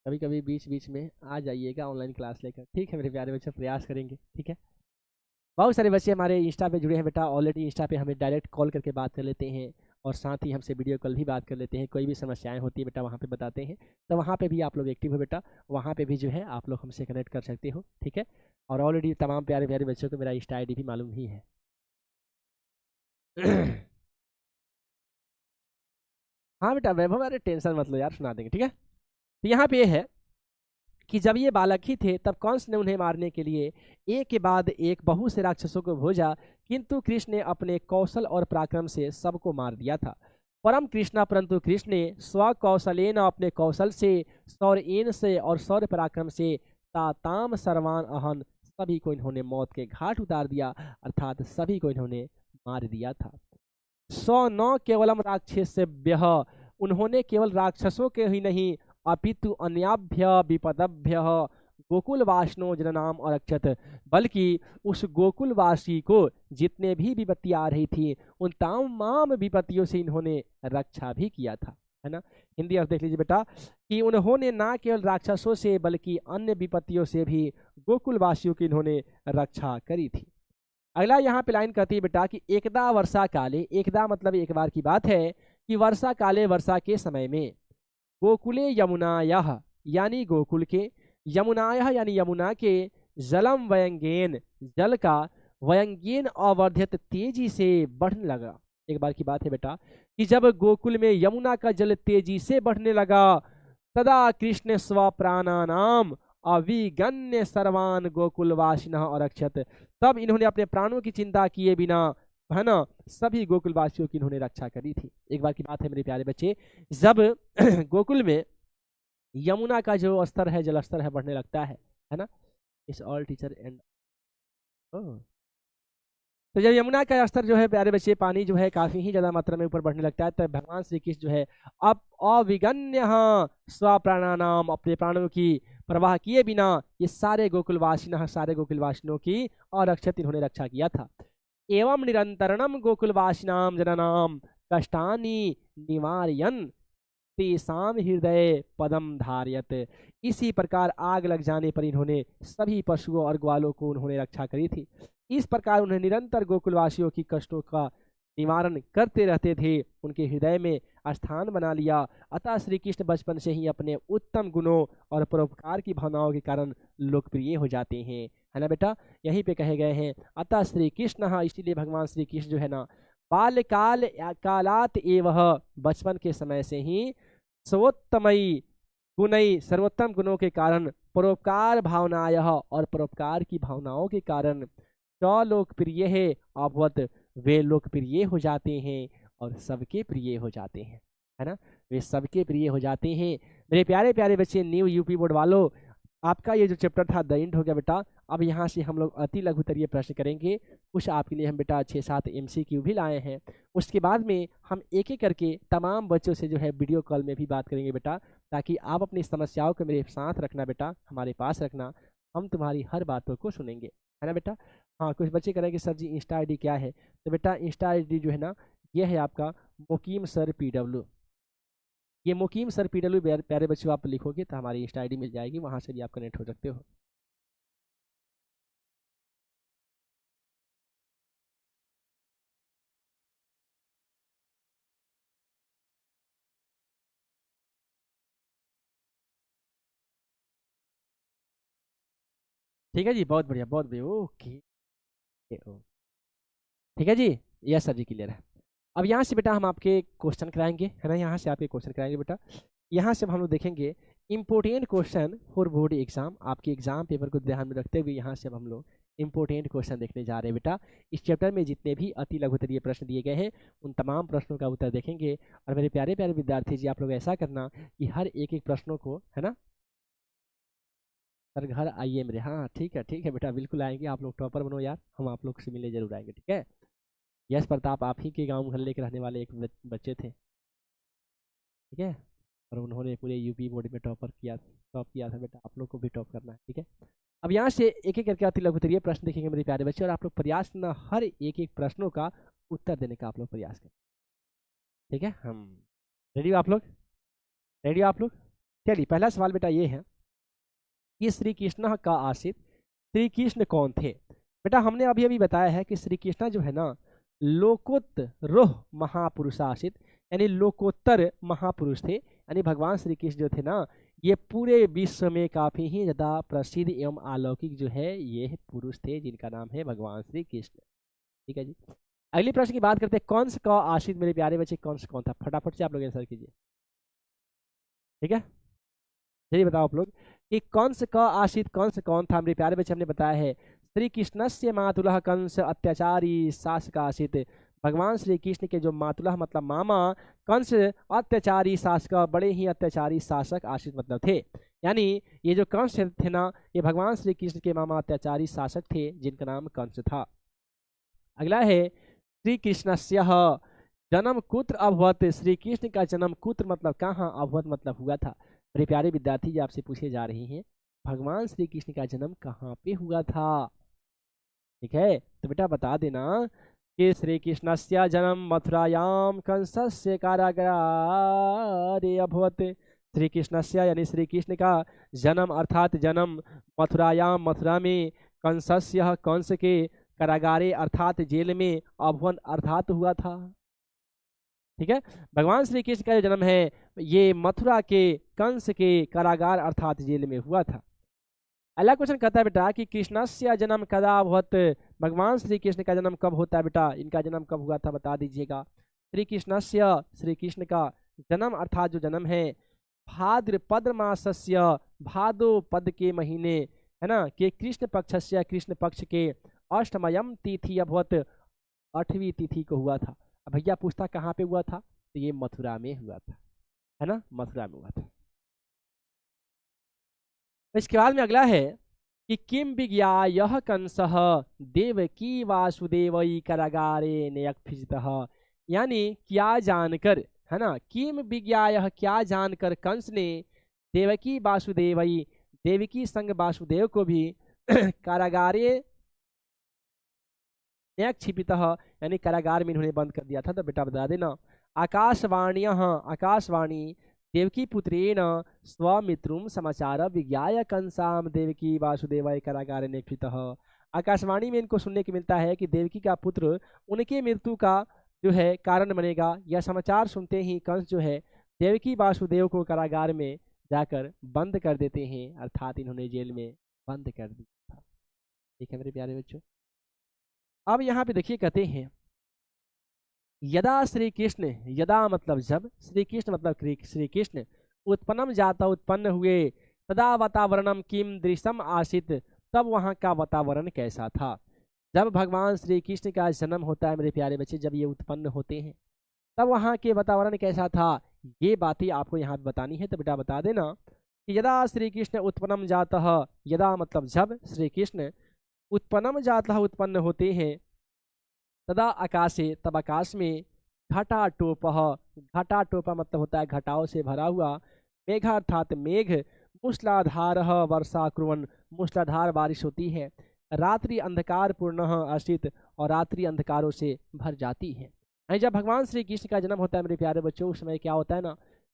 कभी कभी बीच बीच में आ जाइएगा ऑनलाइन क्लास लेकर, ठीक है मेरे प्यारे बच्चे, प्रयास करेंगे, ठीक है। बहुत सारे बच्चे हमारे इंस्टा पे जुड़े हैं बेटा, ऑलरेडी इंस्टा पे हमें डायरेक्ट कॉल करके बात कर लेते हैं, और साथ ही हमसे वीडियो कॉल भी बात कर लेते हैं। कोई भी समस्याएं होती है बेटा वहाँ पे बताते हैं, तो वहाँ पे भी आप लोग एक्टिव हो बेटा, वहाँ पे भी जो है आप लोग हमसे कनेक्ट कर सकते हो, ठीक है। और ऑलरेडी तमाम प्यारे प्यारे बच्चों को मेरा इंस्टा ID भी मालूम ही है। हाँ बेटा वैभव, अरे टेंशन मत लो यार, सुना देंगे, ठीक है। तो यहाँ पे है कि जब ये बालक ही थे, तब कंस ने उन्हें मारने के लिए एक के बाद एक बहुत से राक्षसों को भेजा, किंतु कृष्ण ने अपने कौशल और पराक्रम से सबको मार दिया था। परम कृष्णा, परंतु कृष्ण ने स्वकौशलेन, अपने कौशल से, सौर्येन से, और सौर्य पराक्रम से, ताताम सर्वान अहन, सभी को इन्होंने मौत के घाट उतार दिया, अर्थात सभी को इन्होंने मार दिया था। 109 केवलम राक्षसेभ्यः, उन्होंने केवल राक्षसों के ही नहीं, अपितु अन्याभ्य विपदभ्य गोकुलवासिनो जननाम अरक्षत, बल्कि उस गोकुलवासी को जितने भी विपत्ति आ रही थी उन तमाम विपत्तियों से इन्होंने रक्षा भी किया था, है ना। हिंदी अर्थ देख लीजिए बेटा कि उन्होंने ना केवल राक्षसों से बल्कि अन्य विपत्तियों से भी गोकुलवासियों की इन्होंने रक्षा करी थी। अगला यहाँ पे लाइन कहती है बेटा कि एकदा वर्षा काले, एकदा मतलब एक बार की बात है कि वर्षा काले, वर्षा के समय में, गोकुले यमुनायाः यानी गोकुल के, यमुनायाः यानी यमुना के, जलम वयंगेन जल का, वयंगेन अवर्ध्यत तेजी से बढ़ने लगा। एक बार की बात है बेटा कि जब गोकुल में यमुना का जल तेजी से बढ़ने लगा, तदा कृष्ण स्वप्राणानाम अविगण्य सर्वान गोकुलवासिनः अरक्षत, तब इन्होंने अपने प्राणों की चिंता किए बिना, है ना, सभी गोकुलवासियों की इन्होंने रक्षा करी थी। एक बार की बात है मेरे प्यारे बच्चे, जब गोकुल में यमुना का जो स्तर है, जल स्तर है, बढ़ने लगता है ना। इस ऑल टीचर एंड तो जब यमुना का स्तर जो है प्यारे बच्चे, पानी जो है काफी ही ज्यादा मात्रा में ऊपर बढ़ने लगता है, तब भगवान श्री कृष्ण जो है अब अविगण्य स्वप्राणानाम, अपने प्राणों की प्रवाह किए बिना ये सारे गोकुलवासिन, सारे गोकुलवासिनों की अरक्षित इन्होंने रक्षा किया था। एवं निरंतरणम गोकुलवासिनाम जननाम कष्टानि निवारयन तेसाम हृदय पदम धार्यत, इसी प्रकार आग लग जाने पर इन्होंने सभी पशुओं और ग्वालों को उन्होंने रक्षा करी थी। इस प्रकार उन्हें निरंतर गोकुलवासियों की कष्टों का निवारण करते रहते थे, उनके हृदय में स्थान बना लिया। अतः श्री कृष्ण बचपन से ही अपने उत्तम गुणों और परोपकार की भावनाओं के कारण लोकप्रिय हो जाते हैं, है ना बेटा। यहीं पे कहे गए हैं अतः श्री कृष्ण, इसीलिए भगवान श्री कृष्ण जो है ना, बाल्यकाल कालात एवं, बचपन के समय से ही, सर्वोत्तमयी गुणई, सर्वोत्तम गुणों के कारण, परोपकार भावनाय, और परोपकार की भावनाओं के कारण, लोकप्रिय है अभवत, वे लोकप्रिय हो जाते हैं और सबके प्रिय हो जाते हैं, है ना, वे सबके प्रिय हो जाते हैं। मेरे प्यारे प्यारे बच्चे, न्यू यूपी बोर्ड वालों, आपका ये जो चैप्टर था द एंड हो गया बेटा। अब यहाँ से हम लोग अति लघुतरीय प्रश्न करेंगे, कुछ आपके लिए हम बेटा 6-7 MCQ भी लाए हैं। उसके बाद में हम एक एक करके तमाम बच्चों से जो है वीडियो कॉल में भी बात करेंगे बेटा, ताकि आप अपनी समस्याओं को मेरे साथ रखना बेटा, हमारे पास रखना, हम तुम्हारी हर बातों को सुनेंगे, है ना बेटा। हाँ, कुछ बच्चे करेंगे सर जी इंस्टा ID क्या है, तो बेटा इंस्टा ID जो है ना, ये है आपका मुकीम सर PW। ये मुकीम सर PW प्यारे बच्चों आप लिखोगे तो हमारी इंस्टा ID मिल जाएगी, वहाँ से भी आप कनेक्ट हो सकते हो। ठीक है जी, बहुत बढ़िया बहुत बढ़िया, ओके ओ, ठीक है जी, यस सर जी क्लियर है। अब यहाँ से बेटा हम आपके क्वेश्चन कराएंगे, है ना, यहाँ से आपके क्वेश्चन कराएंगे बेटा। यहाँ से हम लोग देखेंगे important question for board exam, आपके एग्जाम पेपर को ध्यान में रखते हुए यहाँ से अब हम लोग इंपोर्टेंट क्वेश्चन देखने जा रहे हैं बेटा। इस चैप्टर में जितने भी अति लघुतरीय प्रश्न दिए गए हैं उन तमाम प्रश्नों का उत्तर देखेंगे। और मेरे प्यारे प्यारे विद्यार्थी जी, आप लोग ऐसा करना कि हर एक एक प्रश्नों को, है ना, सर घर आइए मेरे, हाँ ठीक है बेटा, बिल्कुल आएंगे, आप लोग टॉपर बनो यार, हम आप लोग से मिलने जरूर आएंगे, ठीक है। यश प्रताप आप ही के गांव मोहल्ले के रहने वाले एक बच्चे थे, ठीक है, और उन्होंने पूरे यूपी बोर्ड में टॉप किया था बेटा, आप लोग को भी टॉप करना है, ठीक है। अब यहाँ से एक एक करके अति लघुतरीय प्रश्न देखेंगे मेरे प्यारे बच्चे, और आप लोग प्रयास करना हर एक एक प्रश्नों का उत्तर देने का आप लोग प्रयास करें, ठीक है। हम रेडी हो आप लोग, रेडी हो आप लोग। चलिए पहला सवाल बेटा ये है कि श्री कृष्ण का आश्रित श्री कृष्ण कौन थे। बेटा हमने अभी अभी बताया है कि श्री कृष्ण जो है ना, लोकोत्तर महापुरुषाशित, यानी लोकोत्तर महापुरुष थे, यानी भगवान श्री कृष्ण जो थे ना, ये पूरे विश्व में काफी ही ज्यादा प्रसिद्ध एवं अलौकिक जो है ये पुरुष थे, जिनका नाम है भगवान श्री कृष्ण, ठीक है जी। अगले प्रश्न की बात करते हैं, कंस का आश्रित मेरे प्यारे बच्चे कंस कौन था, फटाफट से आप लोग आंसर कीजिए, ठीक है। यही बताओ आप लोग कि कंस का आश्रित कंस कौन था मेरे प्यारे बच्चे। हमने बताया है श्री कृष्ण से मातुलः कंस अत्याचारी शासक आश्रित, भगवान श्री कृष्ण के जो मातुलः मतलब मामा, कंस अत्याचारी शासक, बड़े ही अत्याचारी शासक आश्रित मतलब थे, यानी ये जो कंस थे ना, ये भगवान श्री कृष्ण के मामा अत्याचारी शासक थे, जिनका नाम कंस था। अगला है श्री कृष्णस्य जन्म कुत्र अभवत, श्री कृष्ण का जन्म कुत्र मतलब कहाँ, अभवत मतलब हुआ था। मेरे प्यारे विद्यार्थी जी आपसे पूछे जा रहे हैं भगवान श्री कृष्ण का जन्म कहाँ पे हुआ था। ठीक है, तो बेटा बता देना कि श्री कृष्णस्य जन्म मथुरायाम कंसस्य कारागारे अभवत। श्री कृष्णस्य यानी श्री कृष्ण का जन्म अर्थात जन्म मथुरायाम मथुरा में, कंसस्य कंस के, कारागारे अर्थात जेल में, अभवन अर्थात हुआ था। ठीक है, भगवान श्री कृष्ण का जो जन्म है ये मथुरा के कंस के कारागार अर्थात जेल में हुआ था। अगला क्वेश्चन कहता है बेटा कि कृष्णस्य जन्म कदा भवत। भगवान श्री कृष्ण का जन्म कब होता है बेटा, इनका जन्म कब हुआ था बता दीजिएगा। श्री कृष्णस्य श्री कृष्ण का जन्म अर्थात जो जन्म है भाद्रपद मासस्य भादो पद के महीने है ना के कृष्ण पक्षस्य कृष्ण पक्ष के अष्टमयम तिथि अभवत 8वीं तिथि को हुआ था। अब भैया पूछता कहाँ पे हुआ था, तो ये मथुरा में हुआ था, है ना, मथुरा में हुआ था। इसके बाद में अगला है कि किम विज्ञाय कंसः देवकी वासुदेवई कारागारे न्यक्फिजितः। यानी क्या जानकर, है ना, किम विज्ञाय क्या जानकर कंस ने देवकी वासुदेवई देवकी संग वासुदेव को भी कारागारे न्यक्षिपितः यानी कारागार में इन्होंने बंद कर दिया था। तो बेटा बता देना आकाशवाणी आकाशवाणी देवकी पुत्रेण स्वमित्रुम समाचार विज्ञाय कंसाम देवकी वासुदेवाय कारागार निक्षितः। आकाशवाणी में इनको सुनने को मिलता है कि देवकी का पुत्र उनके मृत्यु का जो है कारण बनेगा। यह समाचार सुनते ही कंस जो है देवकी वासुदेव को कारागार में जाकर बंद कर देते हैं, अर्थात इन्होंने जेल में बंद कर दिया था। ठीक है मेरे प्यारे बच्चों, अब यहाँ पे देखिए कहते हैं यदा श्री कृष्ण, यदा मतलब जब, श्री कृष्ण मतलब श्री कृष्ण, उत्पन्नम जाता उत्पन्न हुए, तदा वातावरणम किम दृश्यम आसित, तब वहाँ का वातावरण कैसा था। जब भगवान श्री कृष्ण का जन्म होता है मेरे प्यारे बच्चे, जब ये उत्पन्न होते हैं तब वहाँ के वातावरण कैसा था, ये बातें आपको यहाँ पे बतानी है। तो बेटा बता देना कि यदा श्री कृष्ण उत्पन्नम जातः, यदा मतलब जब श्री कृष्ण उत्पन्नम जातः उत्पन्न होते हैं, तदा आकाशे तब आकाश में घटाटोपः, घटाटोपा मतलब होता है घटाओं से भरा हुआ, मेघ अर्थात मेघ, मूसलाधार वर्षा कुर्वन्, मूसलाधार बारिश होती है, रात्रि अंधकार पूर्ण आश्रित और रात्रि अंधकारों से भर जाती है। जब भगवान श्री कृष्ण का जन्म होता है मेरे प्यारे बच्चों, उस समय क्या होता है ना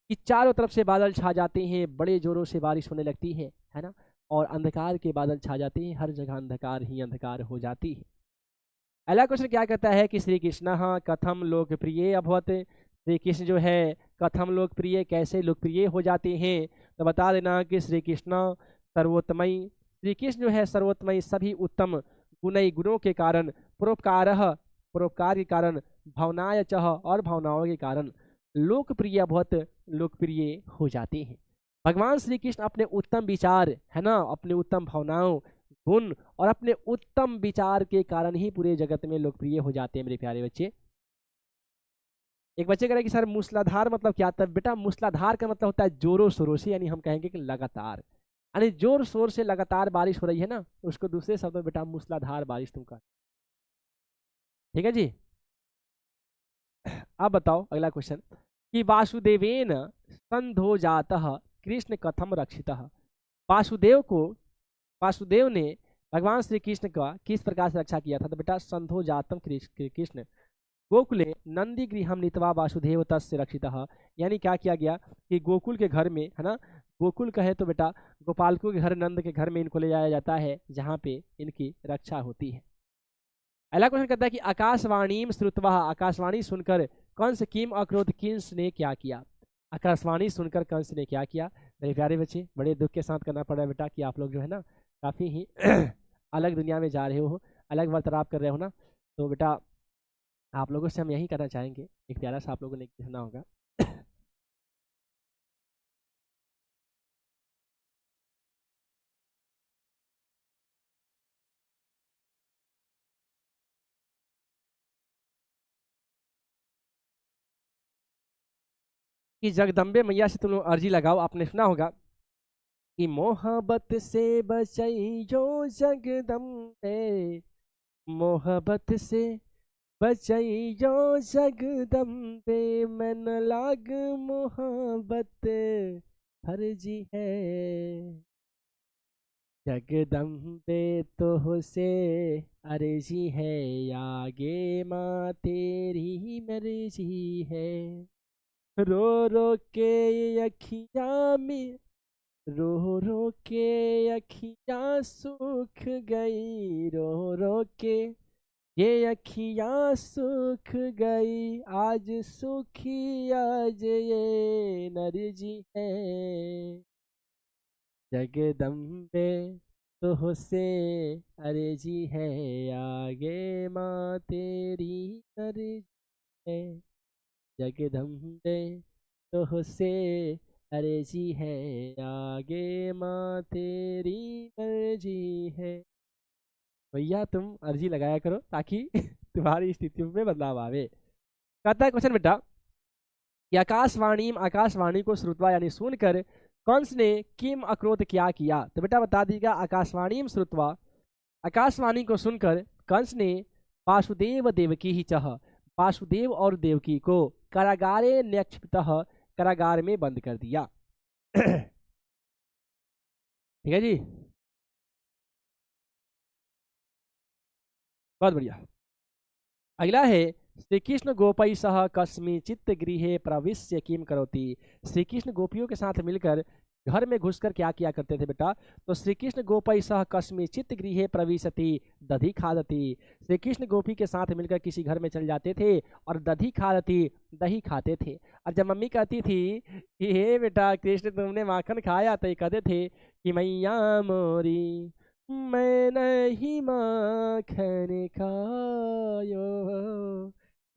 कि चारों तरफ से बादल छा जाते हैं, बड़े जोरों से बारिश होने लगती है ना, और अंधकार के बादल छा जाते हैं, हर जगह अंधकार ही अंधकार हो जाती है। अगला क्वेश्चन क्या कहता है कि श्री कृष्ण कथम लोकप्रिय अभवत। श्री कृष्ण जो है कथम लोकप्रिय, कैसे लोकप्रिय हो जाते हैं। तो बता देना कि श्री कृष्ण सर्वोत्तमयी, श्री कृष्ण जो है सर्वोत्तमयी सभी उत्तम गुणई गुणों के कारण, परोपकार परोपकार के कारण, भावनाय चह और भावनाओं के कारण लोकप्रिय बहुत लोकप्रिय हो जाते हैं। भगवान श्री कृष्ण अपने उत्तम विचार है ना, अपने उत्तम भावनाओं गुण और अपने उत्तम विचार के कारण ही पूरे जगत में लोकप्रिय हो जाते हैं मेरे प्यारे बच्चे। एक बच्चे कह रहे कि सर मूसलाधार मतलब क्या था। बेटा मूसलाधार का मतलब होता है जोरों शोरों से, यानी हम कहेंगे कि लगातार, यानी जोर शोर से लगातार बारिश हो रही है ना, उसको दूसरे शब्द में बेटा मूसलाधार बारिश तुम कर। ठीक है जी, अब बताओ अगला क्वेश्चन कि वासुदेवेन संधो जातः कृष्ण कथम रक्षितः। वासुदेव को, वासुदेव ने भगवान श्री कृष्ण का किस प्रकार से रक्षा किया था। तो बेटा संधो जातम कृष्ण गोकुले नंदी गृहम नीतवा वासुदेव तस्य रक्षितः। यानी क्या किया गया कि गोकुल के घर में, है ना, गोकुल कहे तो बेटा गोपालकों के घर, नंद के घर में इनको ले जाया जाता है, जहाँ पे इनकी रक्षा होती है। अगला क्वेश्चन कहता है कि आकाशवाणी श्रुतवा, आकाशवाणी सुनकर कंस किम अक्रोध, कंस ने क्या किया। आकाशवाणी सुनकर कंस ने क्या किया। मेरे प्यारे बच्चे बड़े दुख के साथ करना पड़ रहा है बेटा कि आप लोग जो है ना काफ़ी ही अलग दुनिया में जा रहे हो, अलग वार्तालाप कर रहे हो ना, तो बेटा आप लोगों से हम यही करना चाहेंगे, एक प्यारा सा आप लोगों ने कहना होगा कि जगदम्बे मैया से तुम लोग अर्जी लगाओ। आपने सुना होगा कि मोहब्बत से बचैयो जगदम्बे, मोहब्बत से बचैयो जगदम्बे, मन लाग मोहब्बत फर्जी है। जगदम्बे तो से अर्जी है, आगे माँ तेरी मर्जी है। रो रो के अखियाँ में, रो रो के अखियाँ सूख गई, रो रो के ये अखियाँ सूख गई, आज सूखी आज ये नरजी है। जगदम्बे तो से अर्जी है, आगे माँ तेरी अर्जी है। जगदम्बे तो से अर्जी है, आगे माँ तेरी मर्जी है। भैया तुम अर्जी लगाया करो ताकि तुम्हारी स्थितियों में बदलाव आवे। कहता है क्वेश्चन बेटा कि आकाशवाणी को श्रुतवा यानी सुनकर कंस ने किम अक्रोध क्या किया। तो बेटा बता दीजिएगा, आकाशवाणी श्रुतवा, आकाशवाणी को सुनकर कंस ने वासुदेव देवकी ही चह, वासुदेव और देवकी को कारागारे न्यक्षिप्तः, कारागार में बंद कर दिया। ठीक है जी, बहुत बढ़िया। अगला है श्री कृष्ण गोपई सह कस्मी चित्त गृहे प्रविश्य किम करोति। श्री कृष्ण गोपियों के साथ मिलकर घर में घुसकर क्या किया करते थे बेटा। तो श्री कृष्ण गोपई सह कस्मी चित्त गृहे प्रविशति दधि खादति। श्री कृष्ण गोपी के साथ मिलकर किसी घर में चल जाते थे और दधि खादति, दही खाते थे। और जब मम्मी कहती थी कि हे बेटा कृष्ण तुमने माखन खाया, तो ये कहते थे कि मैया मोरी मैं नहीं माखन खायो।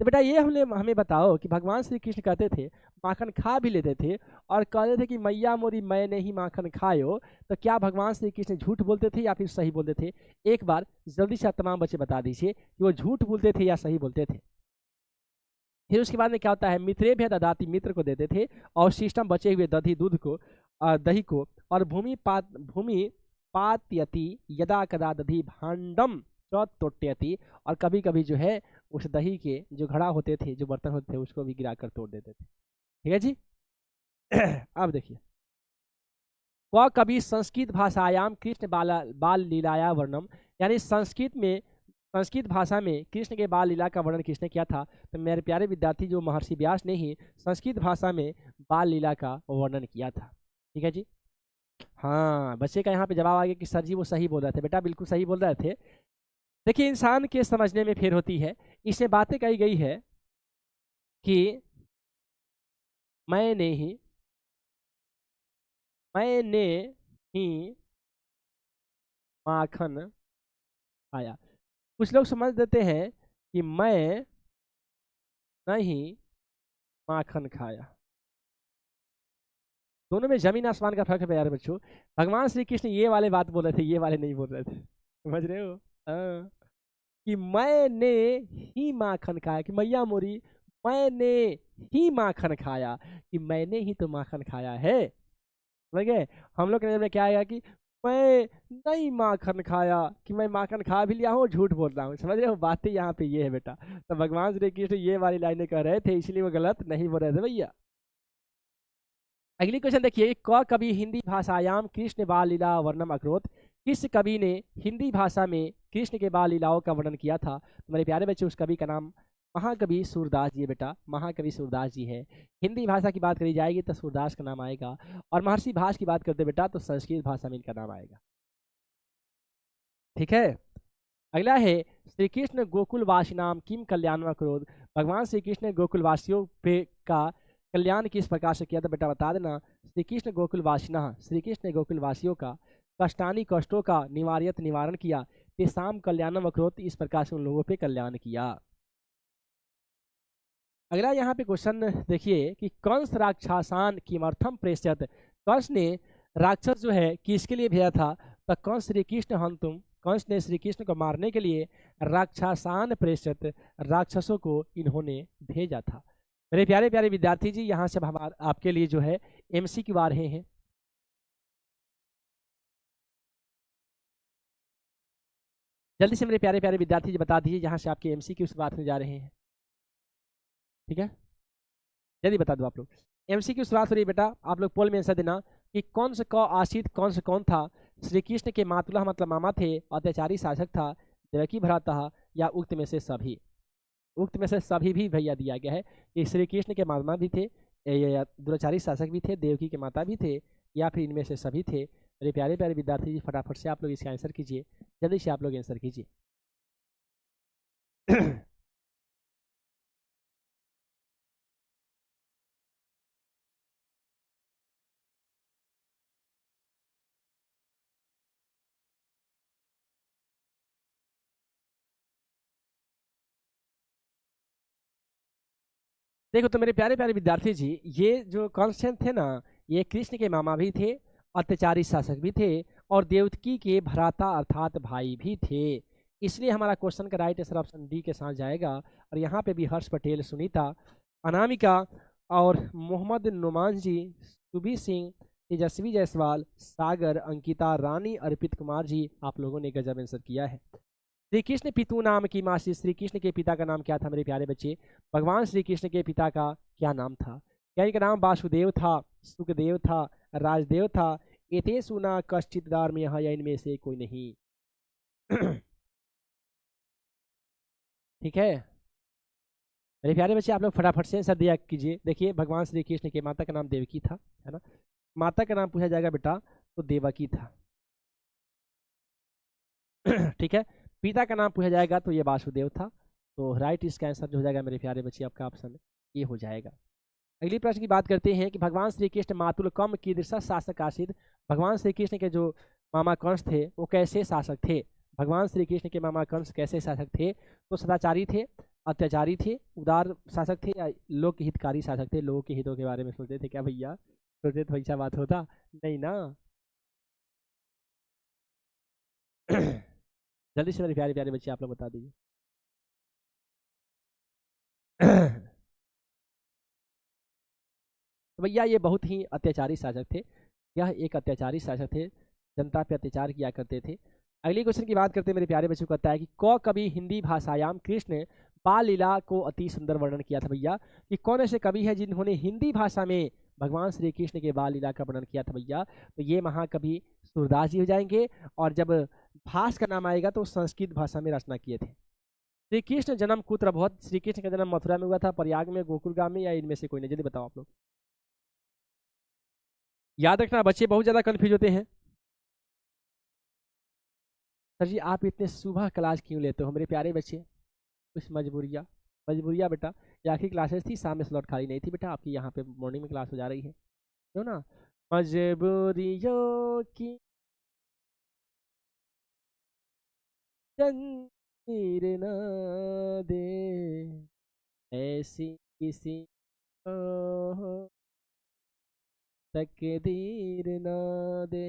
तो बेटा ये हमें बताओ कि भगवान श्री कृष्ण कहते थे, माखन खा भी लेते थे और कहते थे कि मैया मोरी मैं नहीं माखन खायो, तो क्या भगवान श्री कृष्ण झूठ बोलते थे या फिर सही बोलते थे? एक बार जल्दी से आप तमाम बच्चे बता दीजिए कि वो झूठ बोलते थे या सही बोलते थे। फिर उसके बाद में क्या होता है, मित्रे भी ददाती, मित्र को देते थे, और सिस्टम बचे हुए दही दूध को, दही को, और भूमि पात्यति यदा कदा दधि भांडम तोट्यति, और कभी कभी जो है उस दही के जो घड़ा होते थे, जो बर्तन होते थे, उसको भी गिरा कर तोड़ देते थे। ठीक है जी। अब देखिए, वह कभी संस्कृत भाषायाम कृष्ण बाल लीलाया वर्णम, यानी संस्कृत भाषा में कृष्ण के बाल लीला का वर्णन किसने किया था? तो मेरे प्यारे विद्यार्थी, जो महर्षि व्यास ने ही संस्कृत भाषा में बाल लीला का वर्णन किया था। ठीक है जी। हाँ, बच्चे का यहाँ पे जवाब आ गया कि सर जी वो सही बोल रहे थे। बेटा बिल्कुल सही बोल रहे थे। देखिए, इंसान के समझने में फेर होती है। इसमें बातें कही गई है कि मैंने ही माखन खाया। कुछ लोग समझ देते हैं कि मैं नहीं माखन खाया। दोनों में जमीन आसमान का फर्क है प्यारे बच्चों। भगवान श्री कृष्ण ये वाले बात बोल रहे थे, ये वाले नहीं बोल रहे थे। समझ रहे हो? हाँ। कि मैंने ही माखन खाया, कि मैया मोरी मैंने ही माखन खाया, कि मैंने ही तो माखन खाया है। समझ गए? हम लोग के नजर में क्या आएगा कि मैं नहीं माखन खाया, कि मैं माखन खा भी लिया हूँ, झूठ बोल रहा हूँ। समझ रहे हो? बातें यहाँ पे ये है बेटा। तो भगवान श्री कृष्ण ये वाली लाइनें कह रहे थे, इसलिए वो गलत नहीं बोल रहे थे भैया। अगली क्वेश्चन देखिए, क कवि हिंदी भाषायाम कृष्ण बाल लीला वर्णम अकरोत। किस कवि ने हिंदी भाषा में कृष्ण के बाल लीलाओं का वर्णन किया था? तो मेरे प्यारे बच्चे, उस कवि का नाम महाकवि सूरदास जी है बेटा, महाकवि सूरदास जी है। हिंदी भाषा की बात करी जाएगी तो सूरदास का नाम आएगा, और महर्षि भास की बात करते बेटा तो संस्कृत भाषा में इनका नाम आएगा। ठीक है। अगला है, श्री कृष्ण गोकुलवासी नाम किम कल्याण क्रोध। भगवान श्री कृष्ण ने गोकुलवासियों पे का कल्याण किस प्रकार से किया था? बेटा बता देना। श्री कृष्ण गोकुलवासिना, श्री कृष्ण ने गोकुलवासियों का कष्टानी, कष्टों का निवारण किया। तेसाम कल्याणम अक्रोध, इस प्रकार से उन लोगों पे कल्याण किया। अगला यहाँ पे क्वेश्चन देखिए कि कंस राक्षसान किमर्थम प्रेष्यत। कंस ने राक्षस जो है किसके लिए भेजा था? तो कंस श्री कृष्ण हंतुम, कंस ने श्री कृष्ण को मारने के लिए राक्षसान प्रेषित, राक्षसों को इन्होंने भेजा था। मेरे प्यारे प्यारे विद्यार्थी जी, यहाँ से हम आपके लिए जो है एमसीक्यू आ रहे हैं। जल्दी से मेरे प्यारे प्यारे विद्यार्थी जी बता दीजिए जहाँ से आपके एमसीक्यू से बात होने जा रहे हैं। ठीक है, जल्दी बता दो आप लोग। एमसी की शुरुआत हो रही है बेटा, आप लोग पोल में आंसर देना कि कौन से कौ आशित कौन से कौन था। श्री कृष्ण के मातुला मतलब मामा थे, अत्याचारी शासक था, देवकी भ्राता था, या उक्त में से सभी। उक्त में से सभी भी भैया दिया गया है कि श्री कृष्ण के मामा भी थे, दुराचारी शासक भी थे, देवकी के माता भी थे, या फिर इनमें से सभी थे। मेरे प्यारे प्यारे विद्यार्थी जी, फटाफट से आप लोग इसका आंसर कीजिए, जल्दी से आप लोग आंसर कीजिए। देखो तो मेरे प्यारे प्यारे विद्यार्थी जी, ये जो कंसेंट थे ना, ये कृष्ण के मामा भी थे, अत्याचारी शासक भी थे, और देवकी के भ्राता अर्थात भाई भी थे। इसलिए हमारा क्वेश्चन का राइट आंसर ऑप्शन डी के साथ जाएगा। और यहाँ पे भी हर्ष पटेल, सुनीता, अनामिका और मोहम्मद नुमान जी, सुबी सिंह, तेजस्वी जायसवाल, सागर, अंकिता, रानी, अर्पित कुमार जी, आप लोगों ने गजब आंसर किया है। श्री कृष्ण पितु नाम की मासी, श्री कृष्ण के पिता का नाम क्या था मेरे प्यारे बच्चे? भगवान श्री कृष्ण के पिता का क्या नाम था? क्या इनका नाम वासुदेव था, सुखदेव था, राजदेव था, एते सुना कश्चित दार में, या इनमें से कोई नहीं? ठीक है मेरे प्यारे बच्चे, आप लोग फटाफट से आंसर दिया कीजिए। देखिए, भगवान श्री कृष्ण के माता का नाम देवकी था, है ना? माता का नाम पूछा जाएगा बेटा तो देवकी था। ठीक है, पिता का नाम पूछा जाएगा तो ये वासुदेव था। तो राइट इसका आंसर जो हो जाएगा मेरे प्यारे बच्चे, आपका ऑप्शन ये हो जाएगा। अगली प्रश्न की बात करते हैं कि भगवान श्री कृष्ण मातुल कम कीदृश शासक आसीत। भगवान श्री कृष्ण के जो मामा कंस थे वो कैसे शासक थे? भगवान श्री कृष्ण के मामा कंस कैसे शासक थे? तो सदाचारी थे, अत्याचारी थे, उदार शासक थे, या लोक हितकारी शासक थे? लोगों के हितों के बारे में सोचते थे क्या भैया? सोचते तो ऐसा बात होता नहीं ना। जल्दी से मेरे प्यारे प्यारे बच्चे आप लोग बता दीजिए। तो भैया ये बहुत ही अत्याचारी शासक थे। यह एक अत्याचारी शासक थे, जनता पे अत्याचार किया करते थे। अगली क्वेश्चन की बात करते हैं मेरे प्यारे बच्चों को, कहता है कि क कवि हिंदी भाषायाम कृष्ण बाल लीला को अति सुंदर वर्णन किया था। भैया कि कौन ऐसे कवि है जिन्होंने हिंदी भाषा में भगवान श्री कृष्ण के बाल लीला का वर्णन किया था? भैया तो ये महाकवि सूरदास जी हो जाएंगे। और जब भास का नाम आएगा तो संस्कृत भाषा में रचना किए थे। श्री कृष्ण जन्म कुत्र बहुत? श्री कृष्ण का जन्म मथुरा में हुआ था, प्रयाग में, गोकुल गांव में, या इनमें से कोई नहीं? जल्दी बताओ आप लोग। याद रखना बच्चे बहुत ज्यादा कंफ्यूज होते हैं। सर जी आप इतने सुबह क्लास क्यों लेते हो मेरे प्यारे बच्चे? कुछ मजबूरियाँ? मजबूरियाँ बेटा, ये आखिरी क्लासेस थी, शाम में स्लॉट खाली नहीं थी बेटा आपकी, यहाँ पे मॉर्निंग में क्लास हो जा रही है, क्यों ना? मजबूरियों की जंजीर ना दे ऐसी किसी को तकदीर ना दे।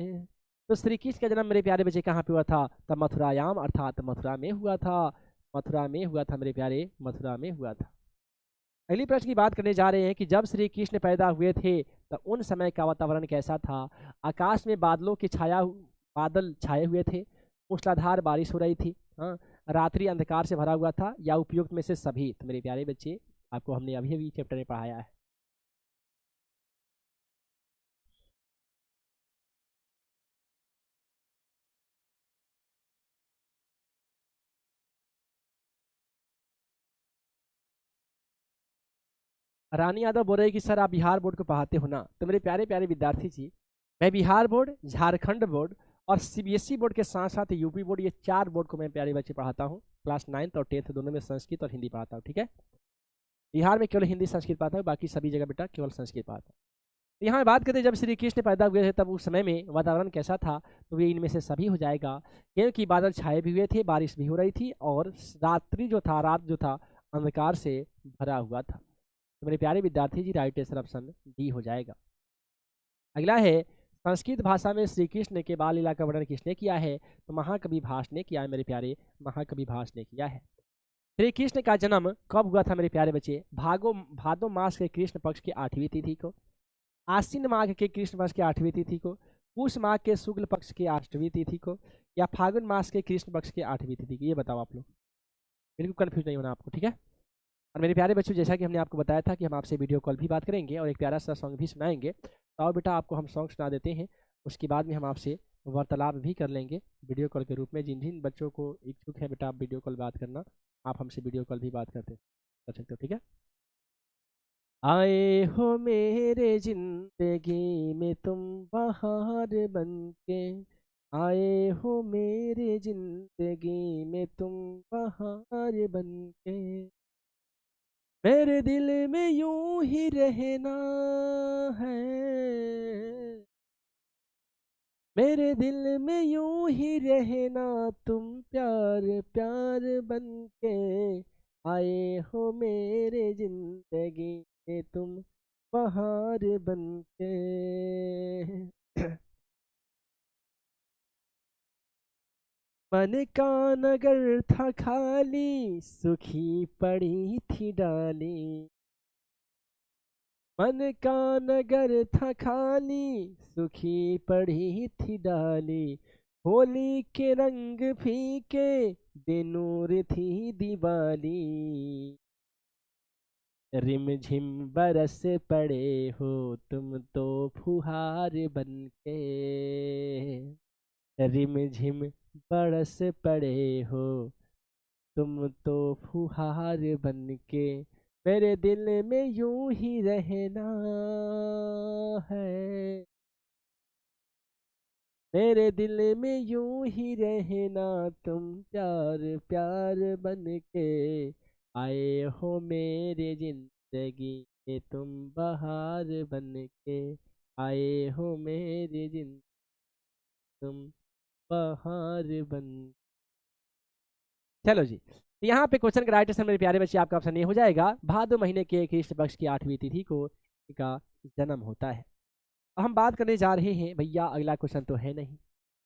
तो श्री कृष्ण का जन्म मेरे प्यारे बच्चे कहाँ पे हुआ था? तब मथुरायाम अर्थात मथुरा में हुआ था। मथुरा में हुआ था मेरे प्यारे, मथुरा में हुआ था। अगली प्रश्न की बात करने जा रहे हैं कि जब श्री कृष्ण पैदा हुए थे तो उन समय का वातावरण कैसा था? आकाश में बादलों की बादल छाए हुए थे, मूसलाधार बारिश हो रही थी, हाँ, रात्रि अंधकार से भरा हुआ था, या उपयुक्त में से सभी? तो मेरे प्यारे बच्चे, आपको हमने अभी अभी चैप्टर में पढ़ाया है। रानी यादव बोल रही कि सर आप बिहार बोर्ड को पढ़ाते हो ना? तो मेरे प्यारे प्यारे विद्यार्थी जी, मैं बिहार बोर्ड, झारखंड बोर्ड और सीबीएसई बोर्ड के साथ साथ यूपी बोर्ड, ये 4 बोर्ड को मैं प्यारे बच्चे पढ़ाता हूँ। क्लास 9th और 10th दोनों में संस्कृत और हिंदी पढ़ाता हूँ, ठीक है? बिहार में केवल हिंदी संस्कृत पढ़ाता हूँ, बाकी सभी जगह बेटा केवल संस्कृत पढ़ाता हूँ। तो यहाँ बात करते हैं जब श्री कृष्ण पैदा हुए थे तब उस समय में वातावरण कैसा था? तो ये इनमें से सभी हो जाएगा, क्योंकि बादल छाए भी हुए थे, बारिश भी हो रही थी, और रात्रि जो था, रात जो था, अंधकार से भरा हुआ था। तो मेरे प्यारे विद्यार्थी जी, राइट आंसर ऑप्शन डी हो जाएगा। अगला है, संस्कृत भाषा में श्री कृष्ण के बाल लीला का वर्णन किसने किया है? तो महाकवि भास ने किया है मेरे प्यारे, महाकवि भास ने किया है। श्री कृष्ण का जन्म कब हुआ था मेरे प्यारे बच्चे? भादो मास के कृष्ण पक्ष की 8वीं तिथि को, आश्विन माघ के कृष्ण पक्ष की 8वीं तिथि को, पुष माघ के शुक्ल पक्ष की 8वीं तिथि को, या फागुन मास के कृष्ण पक्ष की 8वीं तिथि को? ये बताओ आप लोग, बिल्कुल कंफ्यूज नहीं होना आपको, ठीक है? और मेरे प्यारे बच्चों, जैसा कि हमने आपको बताया था कि हम आपसे वीडियो कॉल भी बात करेंगे और एक प्यारा सा सॉन्ग भी सुनाएंगे। तो आओ बेटा, आपको हम सॉन्ग सुना देते हैं, उसके बाद में हम आपसे वार्तालाप भी कर लेंगे वीडियो कॉल के रूप में। जिन जिन बच्चों को इच्छुक है बेटा आप वीडियो कॉल बात करना, आप हमसे वीडियो कॉल भी बात कर सकते हो, ठीक है। आए हो मेरे जिंदगी में तुम बहार बनके, आए हो मेरे जिंदगी में तुम बहार बनके, मेरे दिल में यूं ही रहना है, मेरे दिल में यूं ही रहना तुम प्यार प्यार बनके, आए हो मेरे जिंदगी में तुम बहार बनके। मन का नगर था खाली, सूखी पड़ी थी डाली, मन का नगर था खाली, सूखी पड़ी थी डाली, होली के रंग फीके, बेनूर थी दिवाली, रिमझिम बरस पड़े हो तुम तो फुहार बनके, रिमझिम बरस पड़े हो तुम तो फुहार बनके, मेरे दिल में यूं ही रहना है, मेरे दिल में यूं ही रहना तुम प्यार प्यार बन के, आए हो मेरे जिंदगी में तुम बहार बन के, आए हो मेरे जिंदगी तुम बहार बन। चलो जी, तो यहाँ पे क्वेश्चन का राइट आंसर मेरे प्यारे बच्चे आपका ऑप्शन ये हो जाएगा, भादो महीने के कृष्ण पक्ष की 8वीं तिथि को इनका जन्म होता है। अब हम बात करने जा रहे हैं भैया, अगला क्वेश्चन तो है नहीं,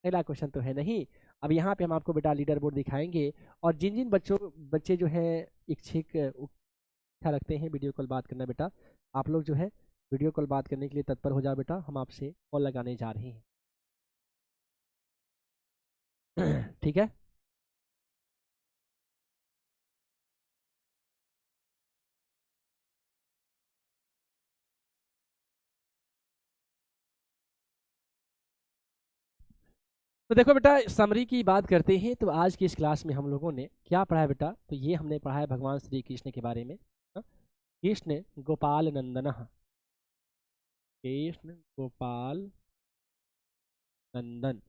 अगला क्वेश्चन तो है नहीं। अब यहाँ पे हम आपको बेटा लीडर बोर्ड दिखाएंगे, और जिन जिन बच्चे जो हैं इच्छुक इच्छा रखते हैं वीडियो कॉल बात करना बेटा, आप लोग जो है वीडियो कॉल बात करने के लिए तत्पर हो जाओ बेटा, हम आपसे कॉल लगाने जा रहे हैं। ठीक है। तो देखो बेटा, समरी की बात करते हैं तो आज की इस क्लास में हम लोगों ने क्या पढ़ा है बेटा, तो ये हमने पढ़ा है भगवान श्री कृष्ण के बारे में। हाँ? कृष्ण गोपाल नंदन, कृष्ण गोपाल नंदन,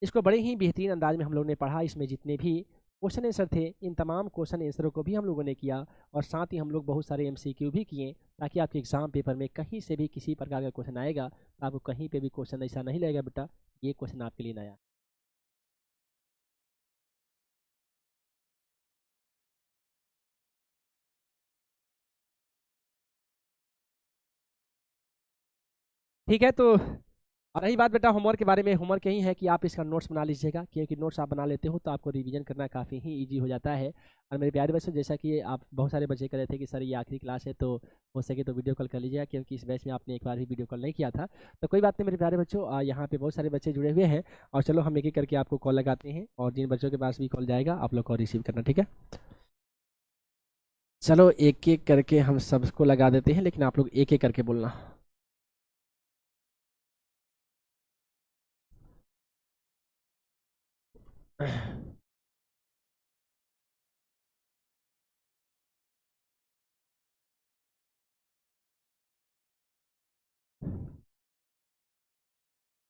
इसको बड़े ही बेहतरीन अंदाज में हम लोगों ने पढ़ा। इसमें जितने भी क्वेश्चन आंसर थे, इन तमाम क्वेश्चन आंसरों को भी हम लोगों ने किया, और साथ ही हम लोग बहुत सारे एमसीक्यू भी किए, ताकि आपके एग्जाम पेपर में कहीं से भी किसी प्रकार का क्वेश्चन आएगा तो आपको कहीं पे भी क्वेश्चन ऐसा नहीं लगेगा बेटा ये क्वेश्चन आपके लिए नया। ठीक है। तो और रही बात बेटा होमवर्क के बारे में, होमवर्क यही है कि आप इसका नोट्स बना लीजिएगा, क्योंकि नोट्स आप बना लेते हो तो आपको रिवीजन करना काफ़ी ही इजी हो जाता है। और मेरे प्यारे बच्चों, जैसा कि आप बहुत सारे बच्चे कह रहे थे कि सर ये आखिरी क्लास है, तो हो सके तो वीडियो कॉल कर लीजिएगा, क्योंकि इस बैच में आपने एक बार भी वीडियो कॉल नहीं किया था। तो कोई बात नहीं मेरे प्यारे बच्चों, यहाँ पे बहुत सारे बच्चे जुड़े हुए हैं, और चलो हम एक एक करके आपको कॉल लगाते हैं, और जिन बच्चों के पास भी कॉल जाएगा आप लोग कॉल रिसीव करना, ठीक है। चलो एक एक करके हम सबको लगा देते हैं, लेकिन आप लोग एक एक करके बोलना।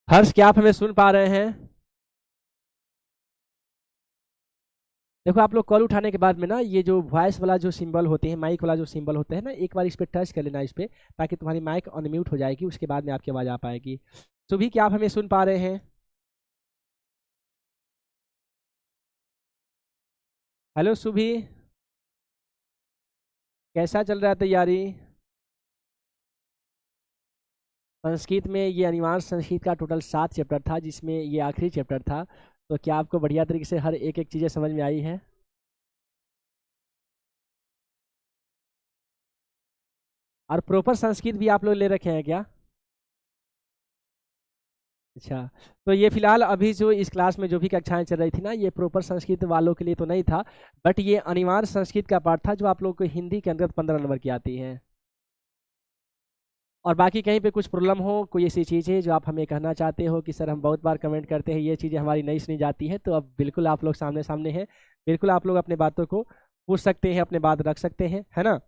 हर्ष, क्या आप हमें सुन पा रहे हैं? देखो, आप लोग कॉल उठाने के बाद में ना, ये जो वॉइस वाला जो सिंबल होते हैं, माइक वाला जो सिंबल होता है ना, एक बार इस पे टच कर लेना इस पे, ताकि तुम्हारी माइक अनम्यूट हो जाएगी, उसके बाद में आपकी आवाज़ आ पाएगी। सुभी, क्या आप हमें सुन पा रहे हैं? हेलो सुभी, कैसा चल रहा है तैयारी? संस्कृत में ये अनिवार्य संस्कृत का टोटल 7 चैप्टर था, जिसमें ये आखिरी चैप्टर था। तो क्या आपको बढ़िया तरीके से हर एक एक चीज़ें समझ में आई है? और प्रॉपर संस्कृत भी आप लोग ले रखे हैं क्या? अच्छा, तो ये फिलहाल अभी जो इस क्लास में जो भी कक्षाएं चल रही थी ना, ये प्रॉपर संस्कृत वालों के लिए तो नहीं था, बट ये अनिवार्य संस्कृत का पार्ट था जो आप लोगों को हिंदी के अंदर 15 नंबर की आती है। और बाकी कहीं पे कुछ प्रॉब्लम हो, कोई ऐसी चीज़ है जो आप हमें कहना चाहते हो कि सर हम बहुत बार कमेंट करते हैं ये चीज़ें हमारी नहीं सुनी जाती है, तो अब बिल्कुल आप लोग सामने सामने हैं, बिल्कुल आप लोग अपने बातों को पूछ सकते हैं, अपने बात रख सकते हैं, है ना।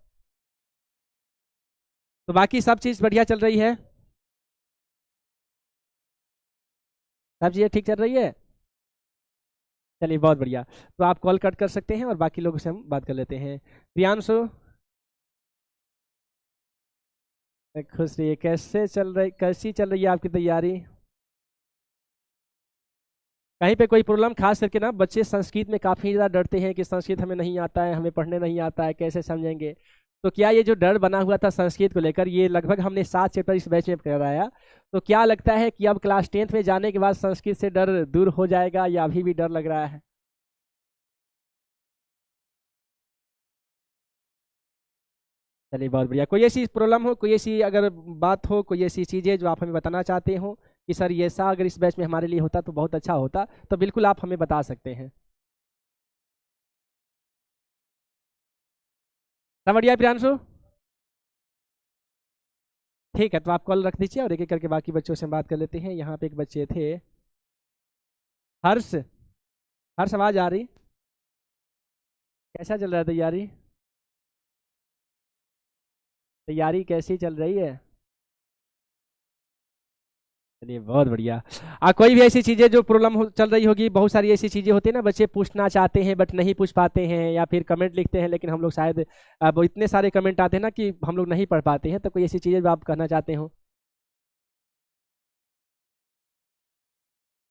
तो बाकी सब चीज़ बढ़िया चल रही है, सब चीज़ें ठीक चल रही है। चलिए बहुत बढ़िया। तो आप कॉल कट कर सकते हैं और बाकी लोगों से हम बात कर लेते हैं। प्रियांशु, खुश रहिए। कैसी चल रही है आपकी तैयारी? कहीं पे कोई प्रॉब्लम, खास करके ना बच्चे संस्कृत में काफ़ी ज़्यादा डरते हैं कि संस्कृत हमें नहीं आता है, हमें पढ़ने नहीं आता है, कैसे समझेंगे। तो क्या ये जो डर बना हुआ था संस्कृत को लेकर, ये लगभग हमने 7 चैप्टर इस बैच में कराया, तो क्या लगता है कि अब क्लास 10th में जाने के बाद संस्कृत से डर दूर हो जाएगा या अभी भी डर लग रहा है? चलिए बहुत बढ़िया। कोई ऐसी प्रॉब्लम हो, कोई ऐसी अगर बात हो, कोई ऐसी चीज़ें जो आप हमें बताना चाहते हो कि सर ये ऐसा अगर इस बैच में हमारे लिए होता तो बहुत अच्छा होता, तो बिल्कुल आप हमें बता सकते हैं। सब बढ़िया है प्रियांशु? ठीक है, तो आप कॉल रख दीजिए और एक एक करके बाकी बच्चों से हम बात कर लेते हैं। यहाँ पे एक बच्चे थे, हर्ष। हर्ष, आवाज आ रही? कैसा चल रहा है तैयारी? तैयारी कैसी चल रही है? चलिए बहुत बढ़िया। कोई भी ऐसी चीज़ें जो प्रॉब्लम चल रही होगी, बहुत सारी ऐसी चीज़ें होती है ना, बच्चे पूछना चाहते हैं बट नहीं पूछ पाते हैं, या फिर कमेंट लिखते हैं लेकिन हम लोग शायद वो इतने सारे कमेंट आते हैं ना कि हम लोग नहीं पढ़ पाते हैं, तो कोई ऐसी चीज़ें जो आप कहना चाहते हो?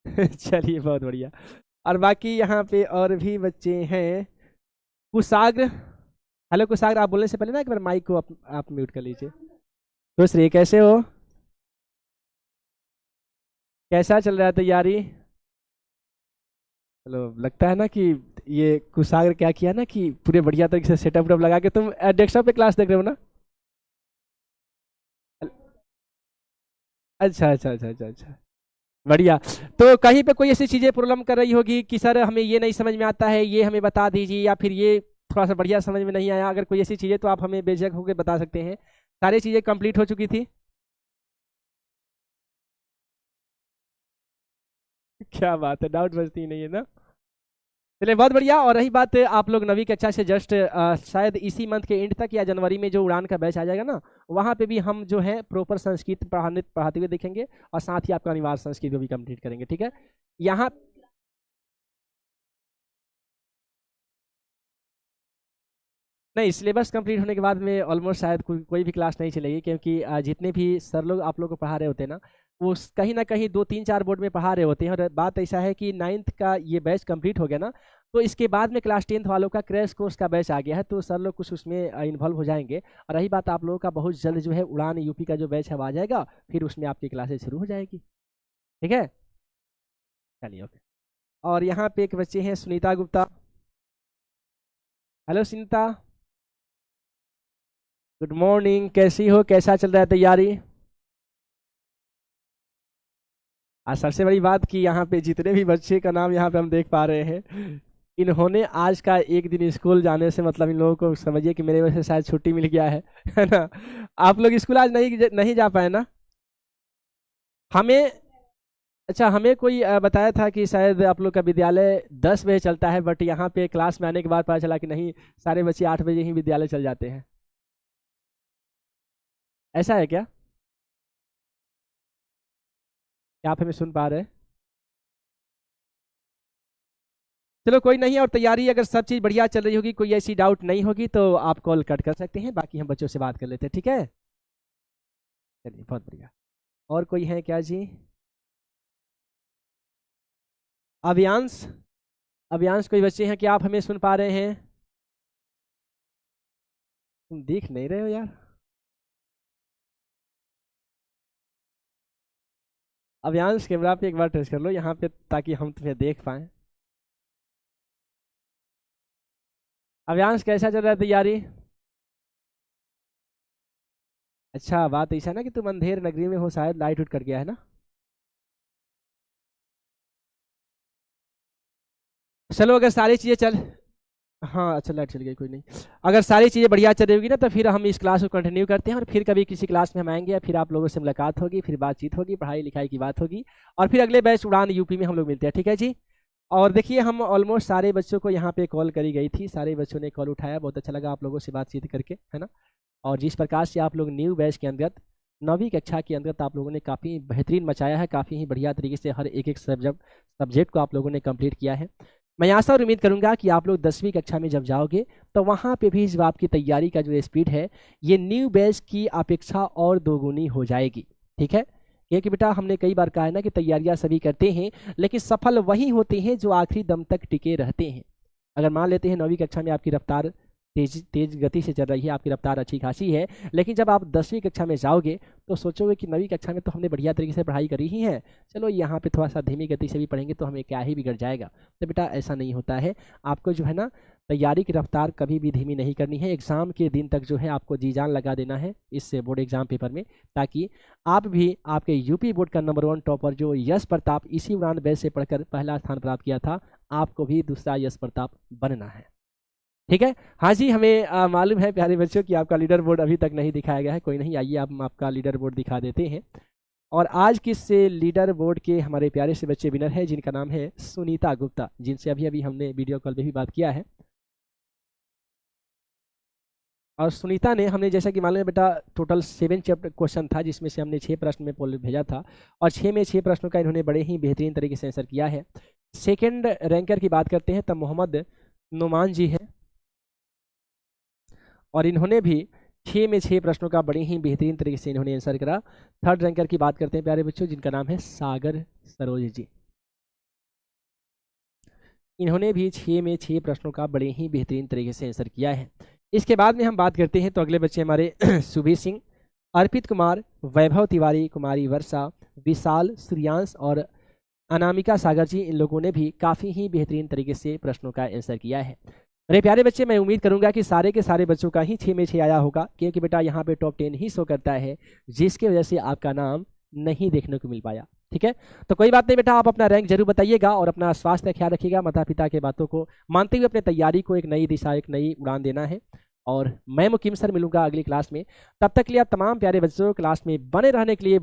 चलिए बहुत बढ़िया। और बाकी यहाँ पे और भी बच्चे हैं। कुशाग्र। हेलो कुशाग्र, आप बोलने से पहले ना एक बार माइक को आप म्यूट कर लीजिए। दूसरी, कैसे हो? कैसा चल रहा है तैयारी? चलो, लगता है ना कि ये कुशाग्र क्या किया ना कि पूरे बढ़िया तरीके से सेटअप वेटअप लगा के तुम डेस्कटॉप पे क्लास देख रहे हो ना? अच्छा अच्छा अच्छा अच्छा अच्छा। बढ़िया। तो कहीं पे कोई ऐसी चीजें प्रॉब्लम कर रही होगी कि सर हमें ये नहीं समझ में आता है, ये हमें बता दीजिए, या फिर ये थोड़ा सा बढ़िया समझ में नहीं आया, अगर कोई ऐसी चीजें तो आप हमें बेझिझक होकर बता सकते हैं। सारी चीजें कंप्लीट हो चुकी थी? क्या बात है, डाउट बचती ही नहीं है ना। चलिए बहुत बढ़िया। और रही बात आप लोग नवी कक्षा से जस्ट शायद इसी मंथ के एंड तक या जनवरी में जो उड़ान का बैच आ जाएगा ना, वहाँ पे भी हम जो है प्रॉपर संस्कृत पढ़ाते हुए देखेंगे, और साथ ही आपका अनिवार्य संस्कृत को भी कंप्लीट करेंगे, ठीक है। यहाँ नहीं, सिलेबस कंप्लीट होने के बाद में ऑलमोस्ट शायद कोई भी क्लास नहीं चलेगी, क्योंकि जितने भी सर लोग आप लोग को पढ़ा रहे होते हैं ना, वो कहीं ना कहीं 2 3 4 बोर्ड में पढ़ा रहे होते हैं। और बात ऐसा है कि 9th का ये बैच कंप्लीट हो गया ना, तो इसके बाद में क्लास 10th वालों का क्रैश कोर्स का बैच आ गया है, तो सर लोग कुछ उसमें इन्वॉल्व हो जाएंगे। और रही बात आप लोगों का, बहुत जल्द जो है उड़ान यूपी का जो बैच है वो आ जाएगा, फिर उसमें आपकी क्लासेस शुरू हो जाएगी, ठीक है। चलिए ओके। और यहाँ पे एक बच्चे हैं, Sunita Gupta. Hello Sunita. Good morning, कैसी हो, कैसा चल रहा है तैयारी? आज सबसे बड़ी बात कि यहाँ पे जितने भी बच्चे का नाम यहाँ पे हम देख पा रहे हैं, इन्होंने आज का एक दिन स्कूल जाने से मतलब इन लोगों को समझिए कि मेरे वजह से शायद छुट्टी मिल गया है ना। आप लोग स्कूल आज नहीं नहीं जा पाए ना? हमें, अच्छा, हमें कोई बताया था कि शायद आप लोग का विद्यालय 10 बजे चलता है, बट यहाँ पे क्लास में आने के बाद पता चला कि नहीं, सारे बच्चे 8 बजे ही विद्यालय चल जाते हैं। ऐसा है क्या? क्या आप हमें सुन पा रहे हैं? चलो कोई नहीं। और तैयारी अगर सब चीज़ बढ़िया चल रही होगी, कोई ऐसी डाउट नहीं होगी, तो आप कॉल कट कर सकते हैं, बाकी हम बच्चों से बात कर लेते हैं, ठीक है। चलिए बहुत बढ़िया। और कोई है क्या जी? अभियांश। अभियांश, कोई बच्चे हैं कि आप हमें सुन पा रहे हैं? तुम दिख नहीं रहे हो यार। अभियांश, कैमरा पे एक बार टच कर लो यहाँ पे, ताकि हम तुम्हें देख पाएं। अभियांश, कैसा चल रहा है तैयारी? अच्छा, बात ऐसा है ना कि तुम अंधेर नगरी में हो, शायद लाइट उठ कट गया है ना। चलो अगर सारी चीज़ें चल, हाँ अच्छा लाइट चल गई, कोई नहीं। अगर सारी चीज़ें बढ़िया चल रही होगी ना तो फिर हम इस क्लास को कंटिन्यू करते हैं और फिर कभी किसी क्लास में हम आएंगे, फिर आप लोगों से मुलाकात होगी, फिर बातचीत होगी, पढ़ाई लिखाई की बात होगी, और फिर अगले बैच उड़ान यूपी में हम लोग मिलते हैं, ठीक है जी। और देखिए हम ऑलमोस्ट सारे बच्चों को यहाँ पे कॉल करी गई थी, सारे बच्चों ने कॉल उठाया, बहुत अच्छा लगा आप लोगों से बातचीत करके, है ना। और जिस प्रकार से आप लोग न्यू बैच के अंतर्गत 9वीं कक्षा के अंतर्गत आप लोगों ने काफ़ी बेहतरीन मचाया है, काफ़ी ही बढ़िया तरीके से हर एक एक सब्जेक्ट को आप लोगों ने कंप्लीट किया है। मैं आशा और उम्मीद करूंगा कि आप लोग 10वीं कक्षा में जब जाओगे तो वहाँ पे भी जो आपकी तैयारी का जो स्पीड है ये न्यू बैच की अपेक्षा और दोगुनी हो जाएगी, ठीक है। क्योंकि बेटा हमने कई बार कहा है ना कि तैयारियां सभी करते हैं लेकिन सफल वही होते हैं जो आखिरी दम तक टिके रहते हैं। अगर मान लेते हैं 9वीं कक्षा में आपकी रफ्तार तेज गति से चल रही है, आपकी रफ्तार अच्छी खासी है, लेकिन जब आप 10वीं कक्षा में जाओगे तो सोचोगे कि 9वीं कक्षा में तो हमने बढ़िया तरीके से पढ़ाई करी ही है, चलो यहाँ पे थोड़ा सा धीमी गति से भी पढ़ेंगे तो हमें क्या ही बिगड़ जाएगा। तो बेटा ऐसा नहीं होता है, आपको जो है ना तैयारी की रफ्तार कभी भी धीमी नहीं करनी है। एग्ज़ाम के दिन तक जो है आपको जी जान लगा देना है इस बोर्ड एग्जाम पेपर में, ताकि आप भी आपके यूपी बोर्ड का नंबर 1 टॉपर जो यश प्रताप इसी उड़ान बैच से पढ़कर पहला स्थान प्राप्त किया था, आपको भी दूसरा यश प्रताप बनना है, ठीक है। हाँ जी, हमें मालूम है प्यारे बच्चों कि आपका लीडर बोर्ड अभी तक नहीं दिखाया गया है, कोई नहीं, आइए हम आपका लीडर बोर्ड दिखा देते हैं। और आज किस लीडर बोर्ड के हमारे प्यारे से बच्चे विनर हैं जिनका नाम है सुनीता गुप्ता, जिनसे अभी अभी हमने वीडियो कॉल पे भी बात किया है। और सुनीता ने हमने जैसा कि मालूम है बेटा टोटल 7 चैप्टर क्वेश्चन था जिसमें से हमने 6 प्रश्न में पोल भेजा था और 6 में 6 प्रश्नों का इन्होंने बड़े ही बेहतरीन तरीके से आंसर किया है। सेकंड रैंकर की बात करते हैं तब मोहम्मद नुमान जी हैं और इन्होंने भी 6 में 6 प्रश्नों का बड़े ही बेहतरीन तरीके से इन्होंने आंसर करा। थर्ड रैंकर की बात करते हैं प्यारे बच्चों जिनका नाम है सागर सरोज जी, इन्होंने भी 6 में 6 प्रश्नों का बड़े ही बेहतरीन तरीके से आंसर किया है। इसके बाद में हम बात करते हैं तो अगले बच्चे हमारे सुबीर सिंह, अर्पित कुमार, वैभव तिवारी, कुमारी वर्षा, विशाल, श्रियांश और अनामिका सागर जी, इन लोगों ने भी काफ़ी ही बेहतरीन तरीके से प्रश्नों का आंसर किया है। मेरे प्यारे बच्चे मैं उम्मीद करूंगा कि सारे के सारे बच्चों का ही 6 में 6 आया होगा, क्योंकि बेटा यहाँ पे टॉप 10 ही शो करता है जिसकी वजह से आपका नाम नहीं देखने को मिल पाया, ठीक है। तो कोई बात नहीं बेटा, आप अपना रैंक जरूर बताइएगा और अपना स्वास्थ्य का ख्याल रखिएगा, माता पिता के बातों को मानते हुए अपने तैयारी को एक नई दिशा एक नई उड़ान देना है। और मैं मुकीम सर मिलूंगा अगली क्लास में, तब तक के लिए आप तमाम प्यारे बच्चों क्लास में बने रहने के लिए